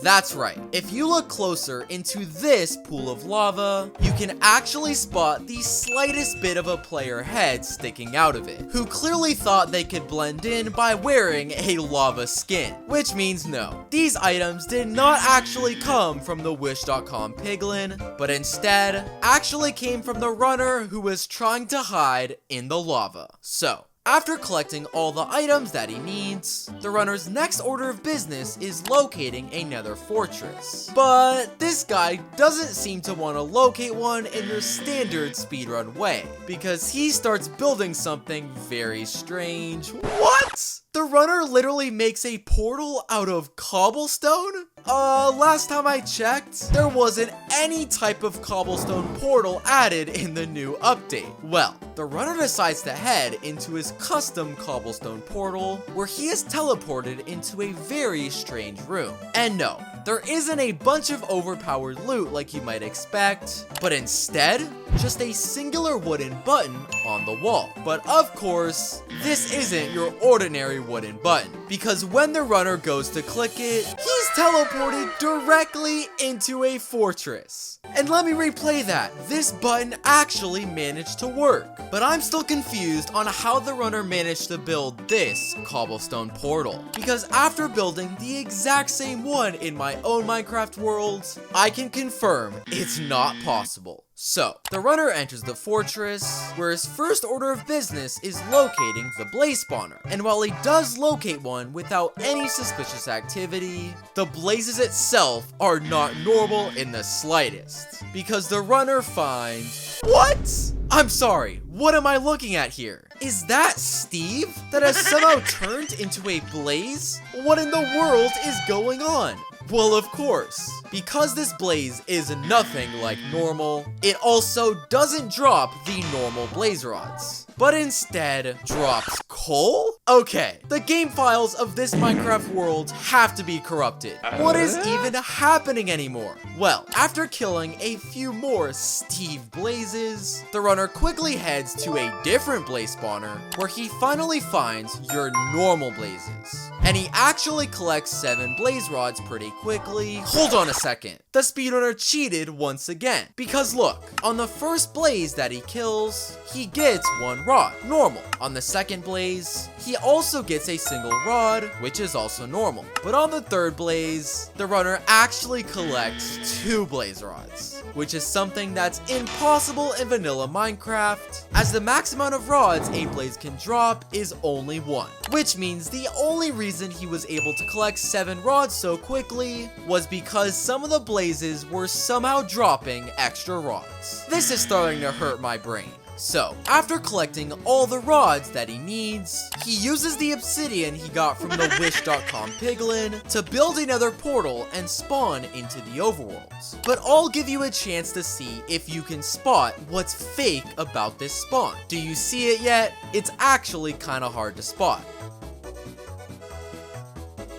That's right, if you look closer into this pool of lava, you can actually spot the slightest bit of a player head sticking out of it, who clearly thought they could blend in by wearing a lava skin. Which means no, these items did not actually come from the wish.com piglin, but instead actually came from the runner who was trying to hide in the lava. So, after collecting all the items that he needs, the runner's next order of business is locating a nether fortress. But this guy doesn't seem to want to locate one in your standard speedrun way, because he starts building something very strange. What? The runner literally makes a portal out of cobblestone? Last time I checked, there wasn't any type of cobblestone portal added in the new update. Well, the runner decides to head into his custom cobblestone portal, where he is teleported into a very strange room. And no, there isn't a bunch of overpowered loot like you might expect, but instead, just a singular wooden button on the wall. But of course, this isn't your ordinary wooden button, because when the runner goes to click it, he's teleported directly into a fortress. And let me replay that. This button actually managed to work, but I'm still confused on how the runner managed to build this cobblestone portal, because after building the exact same one in my own Minecraft world, I can confirm it's not possible. So, the runner enters the fortress, where his first order of business is locating the blaze spawner. And while he does locate one without any suspicious activity, the blazes itself are not normal in the slightest. Because the runner finds... What? I'm sorry, what am I looking at here? Is that Steve that has somehow turned into a blaze? What in the world is going on? Well, of course, because this blaze is nothing like normal, it also doesn't drop the normal blaze rods, but instead drops coal? Okay, the game files of this Minecraft world have to be corrupted. What is even happening anymore? Well, after killing a few more Steve blazes, the runner quickly heads to a different blaze spawner where he finally finds your normal blazes. And he actually collects 7 blaze rods pretty quickly. Hold on a second. The speedrunner cheated once again. Because look, on the first blaze that he kills, he gets 1 rod, normal. On the second blaze, he also gets a single rod, which is also normal. But on the third blaze, the runner actually collects 2 blaze rods, which is something that's impossible in vanilla Minecraft, as the max amount of rods a blaze can drop is only 1. Which means the only reason he was able to collect 7 rods so quickly was because some of the blazes were somehow dropping extra rods. This is starting to hurt my brain. So, after collecting all the rods that he needs, he uses the obsidian he got from the wish.com piglin to build another portal and spawn into the overworld. But I'll give you a chance to see if you can spot what's fake about this spawn. Do you see it yet? It's actually kinda hard to spot.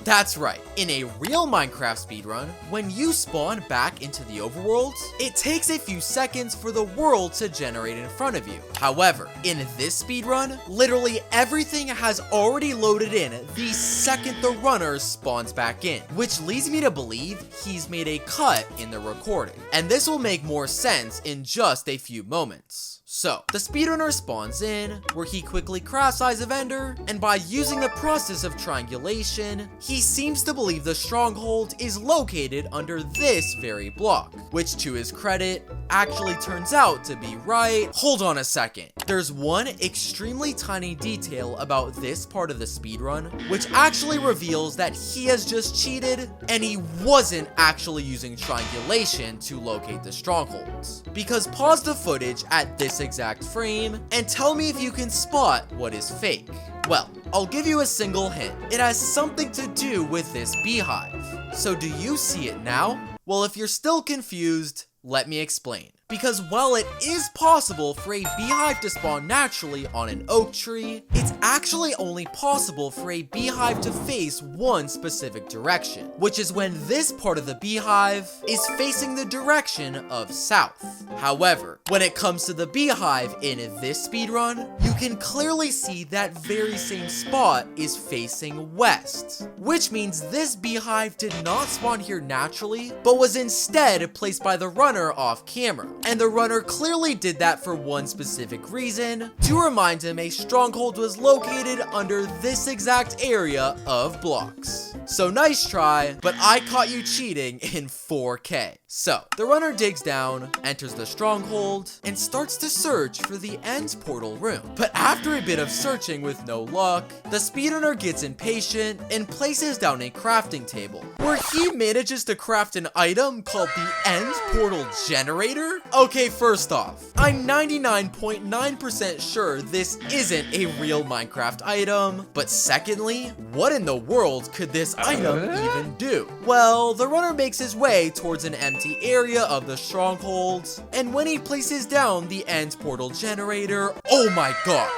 That's right, in a real Minecraft speedrun, when you spawn back into the overworld, it takes a few seconds for the world to generate in front of you. However, in this speedrun, literally everything has already loaded in the second the runner spawns back in, which leads me to believe he's made a cut in the recording. And this will make more sense in just a few moments. So, the speedrunner spawns in, where he quickly crafts Eyes of Ender, and by using the process of triangulation, he seems to believe the Stronghold is located under this very block, which to his credit, actually turns out to be right. Hold on a second. There's one extremely tiny detail about this part of the speedrun, which actually reveals that he has just cheated, and he wasn't actually using triangulation to locate the strongholds. Because pause the footage at this exact frame, and tell me if you can spot what is fake. Well, I'll give you a single hint. It has something to do with this beehive. So do you see it now? Well, if you're still confused, let me explain. Because while it is possible for a beehive to spawn naturally on an oak tree, it's actually only possible for a beehive to face one specific direction, which is when this part of the beehive is facing the direction of south. However, when it comes to the beehive in this speedrun, you can clearly see that very same spot is facing west, which means this beehive did not spawn here naturally, but was instead placed by the runner off camera. And the runner clearly did that for one specific reason, to remind him a stronghold was located under this exact area of blocks. So nice try, but I caught you cheating in 4K. So, the runner digs down, enters the stronghold, and starts to search for the end portal room. But after a bit of searching with no luck, the speedrunner gets impatient and places down a crafting table, where he manages to craft an item called the end portal generator? Okay, first off, I'm 99.9% sure this isn't a real Minecraft item, but secondly, what in the world could this item even do? Well, the runner makes his way towards an empty area of the stronghold, and when he places down the end portal generator, oh my gosh,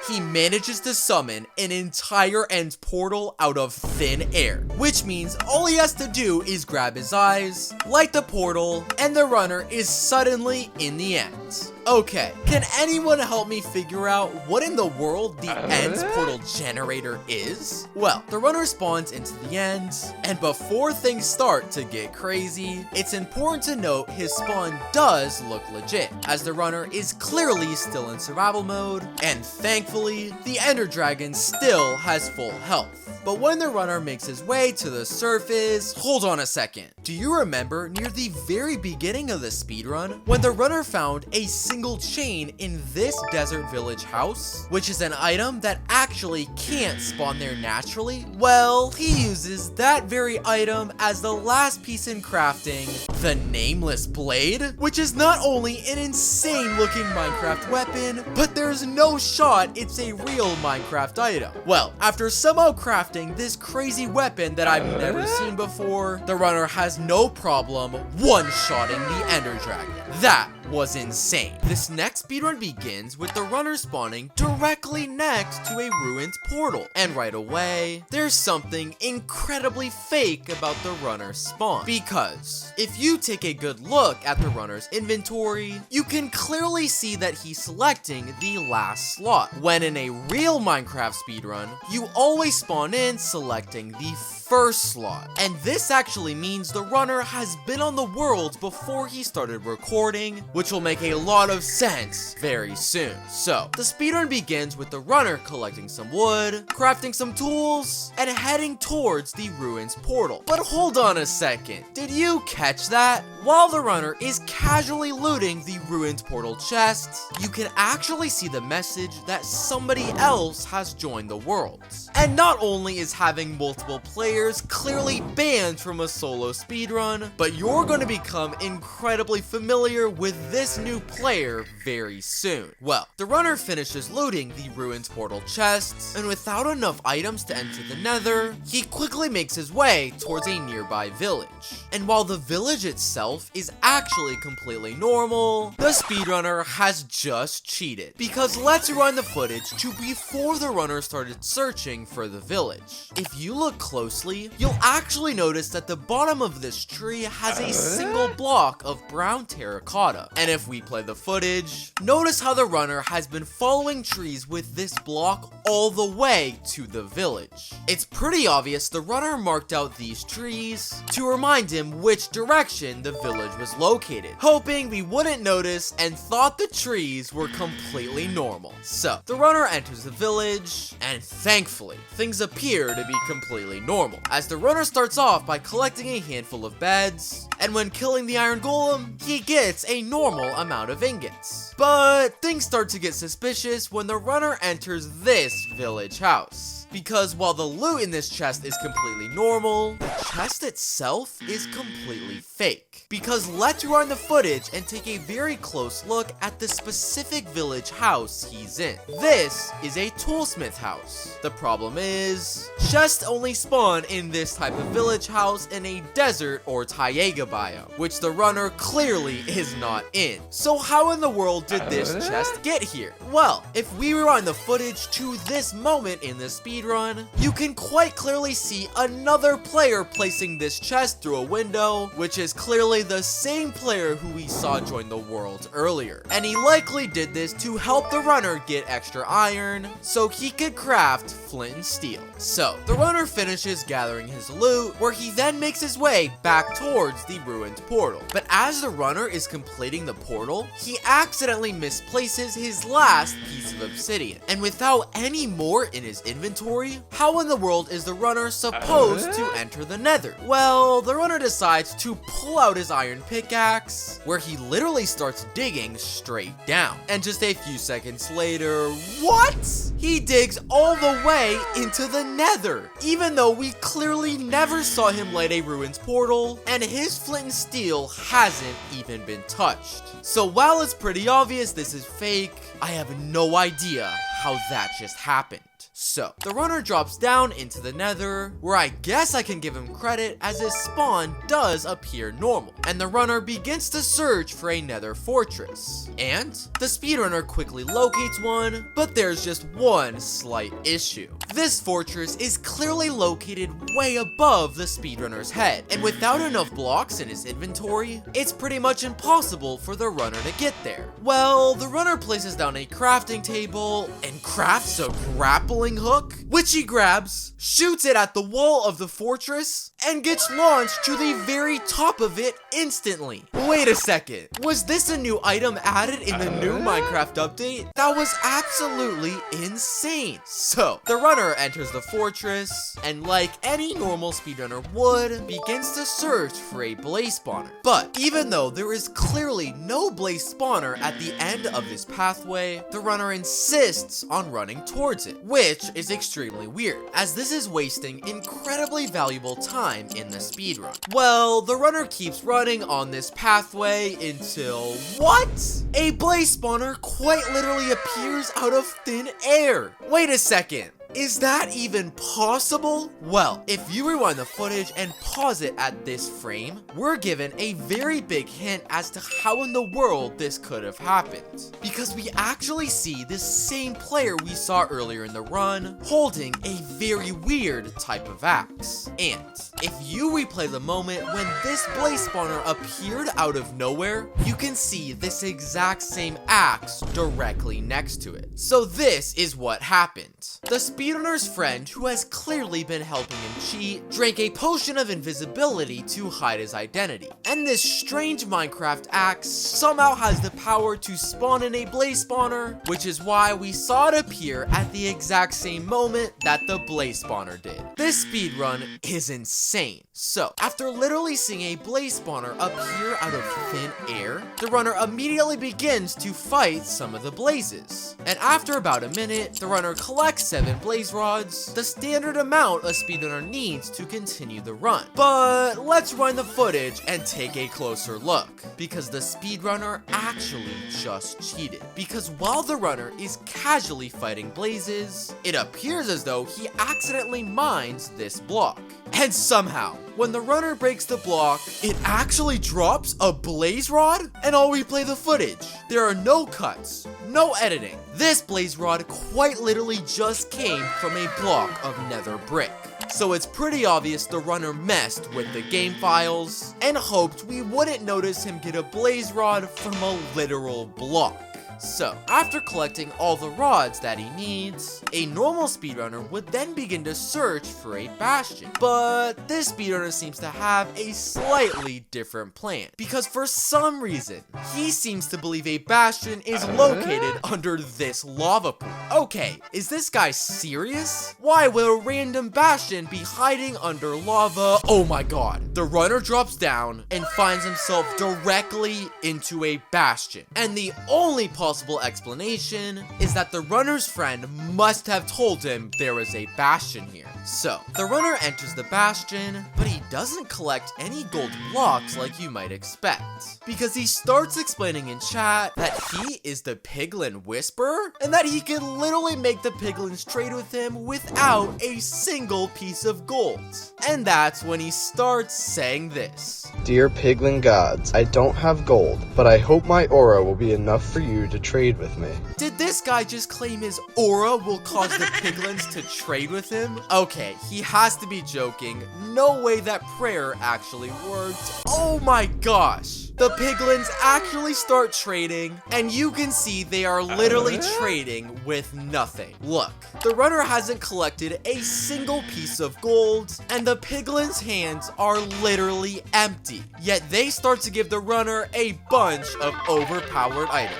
he manages to summon an entire end portal out of thin air, which means all he has to do is grab his eyes, light the portal, and the runner is suddenly in the end. Okay, can anyone help me figure out what in the world the end portal generator is? Well, the runner spawns into the end, and before things start to get crazy, it's important to note his spawn does look legit, as the runner is clearly still in survival mode, and thankfully, the Ender Dragon still has full health. But when the runner makes his way to the surface, hold on a second. Do you remember near the very beginning of the speedrun when the runner found a single chain in this desert village house, which is an item that actually can't spawn there naturally? Well, he uses that very item as the last piece in crafting the Nameless blade, which is not only an insane looking Minecraft weapon, but there's no shot it's a real Minecraft item. Well, after somehow crafting this crazy weapon that I've never seen before, the runner has no problem one-shotting the Ender Dragon. That was insane. This next speedrun begins with the runner spawning directly next to a ruined portal. And right away, there's something incredibly fake about the runner's spawn. Because if you take a good look at the runner's inventory, you can clearly see that he's selecting the last slot. When in a real Minecraft speedrun, you always spawn in selecting the first slot. And this actually means the runner has been on the world before he started recording, which will make a lot of sense very soon. So, the speedrun begins with the runner collecting some wood, crafting some tools, and heading towards the ruins portal. But hold on a second, did you catch that? While the runner is casually looting the ruined portal chests, you can actually see the message that somebody else has joined the world. And not only is having multiple players clearly banned from a solo speedrun, but you're going to become incredibly familiar with this new player very soon. Well, the runner finishes looting the ruined portal chests, and without enough items to enter the Nether, he quickly makes his way towards a nearby village. And while the village itself is actually completely normal, the speedrunner has just cheated. Because let's rewind the footage to before the runner started searching for the village. If you look closely, you'll actually notice that the bottom of this tree has a single block of brown terracotta. And if we play the footage, notice how the runner has been following trees with this block all the way to the village. It's pretty obvious the runner marked out these trees to remind him which direction the village was located, hoping we wouldn't notice and thought the trees were completely normal. So, the runner enters the village, and thankfully, things appear to be completely normal, as the runner starts off by collecting a handful of beds, and when killing the iron golem, he gets a normal amount of ingots. But things start to get suspicious when the runner enters this village house. Because while the loot in this chest is completely normal, the chest itself is completely fake. Because let's rewind the footage and take a very close look at the specific village house he's in. This is a toolsmith house. The problem is, chests only spawn in this type of village house in a desert or taiga biome, which the runner clearly is not in. So how in the world did this chest get here? Well, if we rewind the footage to this moment in the speedrun, you can quite clearly see another player placing this chest through a window, which is clearly the same player who we saw join the world earlier. And he likely did this to help the runner get extra iron so he could craft flint and steel. So, the runner finishes gathering his loot, where he then makes his way back towards the ruined portal. But as the runner is completing the portal, he accidentally misplaces his last piece of obsidian. And without any more in his inventory, how in the world is the runner supposed to enter the Nether? Well, the runner decides to pull out his iron pickaxe, where he literally starts digging straight down. And just a few seconds later, what? He digs all the way into the Nether, even though we clearly never saw him light a ruins portal, and his flint and steel hasn't even been touched. So while it's pretty obvious this is fake, I have no idea how that just happened. So, the runner drops down into the Nether, where I guess I can give him credit as his spawn does appear normal, and the runner begins to search for a Nether fortress. And the speedrunner quickly locates one, but there's just one slight issue. This fortress is clearly located way above the speedrunner's head, and without enough blocks in his inventory, it's pretty much impossible for the runner to get there. Well, the runner places down a crafting table and crafts a grappling grappling hook, which he grabs, shoots it at the wall of the fortress, and gets launched to the very top of it instantly. Wait a second, was this a new item added in the new Minecraft update? That was absolutely insane. So, the runner enters the fortress, and like any normal speedrunner would, begins to search for a blaze spawner. But even though there is clearly no blaze spawner at the end of this pathway, the runner insists on running towards it, which is extremely weird, as this is wasting incredibly valuable time in the speedrun. Well, the runner keeps running on this pathway until what? A blaze spawner quite literally appears out of thin air. Wait a second. Is that even possible? Well, if you rewind the footage and pause it at this frame, we're given a very big hint as to how in the world this could have happened. Because we actually see this same player we saw earlier in the run holding a very weird type of axe. And if you replay the moment when this blaze spawner appeared out of nowhere, you can see this exact same axe directly next to it. So this is what happened. The speedrunner's friend, who has clearly been helping him cheat, drank a potion of invisibility to hide his identity. And this strange Minecraft axe somehow has the power to spawn in a blaze spawner, which is why we saw it appear at the exact same moment that the blaze spawner did. This speedrun is insane. So, after literally seeing a blaze spawner appear out of thin air, the runner immediately begins to fight some of the blazes. And after about a minute, the runner collects 7 blaze rods, the standard amount a speedrunner needs to continue the run. But let's run the footage and take a closer look, because the speedrunner actually just cheated. Because while the runner is casually fighting blazes, it appears as though he accidentally mines this block. And somehow, when the runner breaks the block, it actually drops a blaze rod? And I'll replay the footage. There are no cuts, no editing. This blaze rod quite literally just came from a block of nether brick. So it's pretty obvious the runner messed with the game files and hoped we wouldn't notice him get a blaze rod from a literal block. So, after collecting all the rods that he needs, a normal speedrunner would then begin to search for a bastion. But this speedrunner seems to have a slightly different plan, because for some reason, he seems to believe a bastion is located under this lava pool. Okay, is this guy serious? Why would a random bastion be hiding under lava? Oh my god. The runner drops down and finds himself directly into a bastion. And the only possible explanation is that the runner's friend must have told him there is a bastion here. So, the runner enters the bastion, but he doesn't collect any gold blocks like you might expect. Because he starts explaining in chat that he is the piglin whisperer, and that he can literally make the piglins trade with him without a single piece of gold. And that's when he starts saying this. Dear piglin gods, I don't have gold, but I hope my aura will be enough for you to trade with me. Did this guy just claim his aura will cause the piglins to trade with him? Okay, he has to be joking. No way that prayer actually worked. Oh my gosh. The piglins actually start trading, and you can see they are literally trading with nothing. Look, the runner hasn't collected a single piece of gold, and the piglins' hands are literally empty. Yet they start to give the runner a bunch of overpowered items.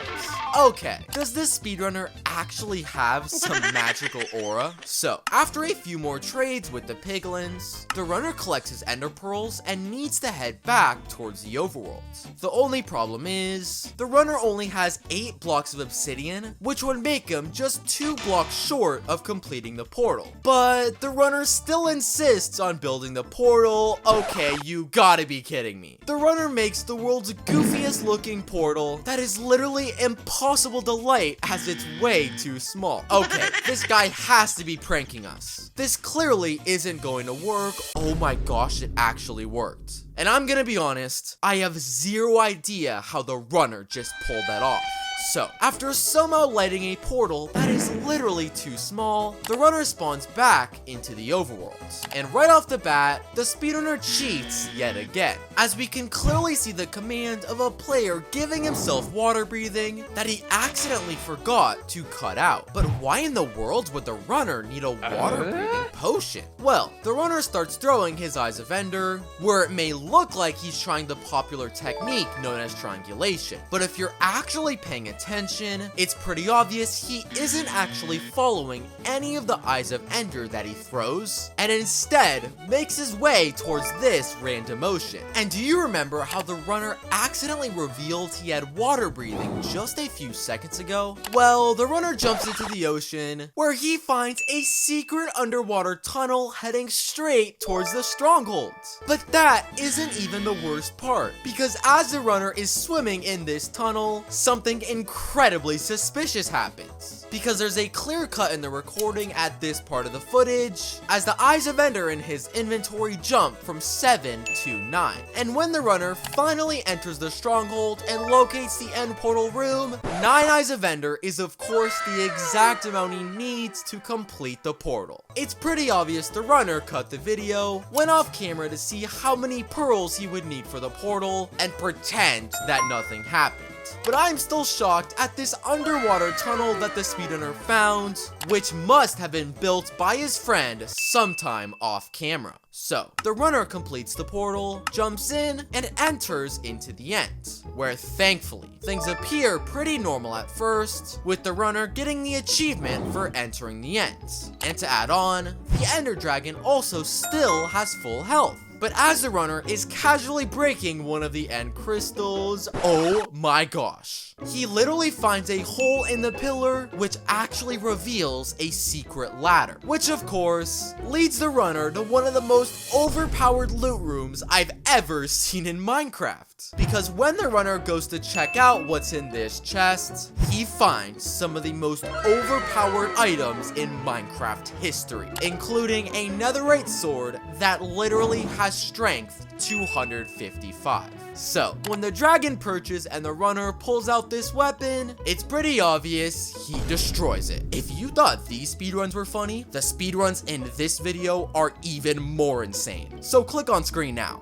Okay, does this speedrunner actually have some magical aura? So, after a few more trades with the piglins, the runner collects his ender pearls and needs to head back towards the overworld. The only problem is, the runner only has 8 blocks of obsidian, which would make him just 2 blocks short of completing the portal. But the runner still insists on building the portal. Okay, you gotta be kidding me. The runner makes the world's goofiest looking portal that is literally impossible to light as it's way too small. Okay, this guy has to be pranking us. This clearly isn't going to work. Oh my gosh, it actually worked. And I'm gonna be honest, I have zero idea how the runner just pulled that off. So, after somehow lighting a portal that is literally too small, the runner spawns back into the overworld. And right off the bat, the speedrunner cheats yet again, as we can clearly see the command of a player giving himself water breathing that he accidentally forgot to cut out. But why in the world would the runner need a water breathing potion? Well, the runner starts throwing his Eyes of Ender, where it may look like he's trying the popular technique known as Triangulation. But if you're actually paying attention, it's pretty obvious he isn't actually following any of the Eyes of Ender that he throws, and instead makes his way towards this random ocean. And do you remember how the runner accidentally revealed he had water breathing just a few seconds ago? Well, the runner jumps into the ocean, where he finds a secret underwater tunnel heading straight towards the Stronghold. But that isn't even the worst part, because as the runner is swimming in this tunnel, something incredibly suspicious happens. Because there's a clear cut in the recording at this part of the footage, as the Eyes of Ender in his inventory jump from 7 to 9. And when the runner finally enters the Stronghold and locates the end portal room, 9 Eyes of Ender is of course the exact amount he needs to complete the portal. It's pretty obvious the runner cut the video, went off camera to see how many pearls he would need for the portal, and pretend that nothing happened. But I'm still shocked at this underwater tunnel that the speedrunner found, which must have been built by his friend sometime off camera. So, the runner completes the portal, jumps in, and enters into the end, where thankfully, things appear pretty normal at first, with the runner getting the achievement for entering the end. And to add on, the Ender Dragon also still has full health. But as the runner is casually breaking one of the end crystals, oh my gosh. He literally finds a hole in the pillar, which actually reveals a secret ladder. Which of course, leads the runner to one of the most overpowered loot rooms I've ever seen in Minecraft. Because when the runner goes to check out what's in this chest, he finds some of the most overpowered items in Minecraft history, including a netherite sword that literally has strength 255. So, when the dragon perches and the runner pulls out this weapon, it's pretty obvious he destroys it. If you thought these speedruns were funny, the speedruns in this video are even more insane. So click on screen now.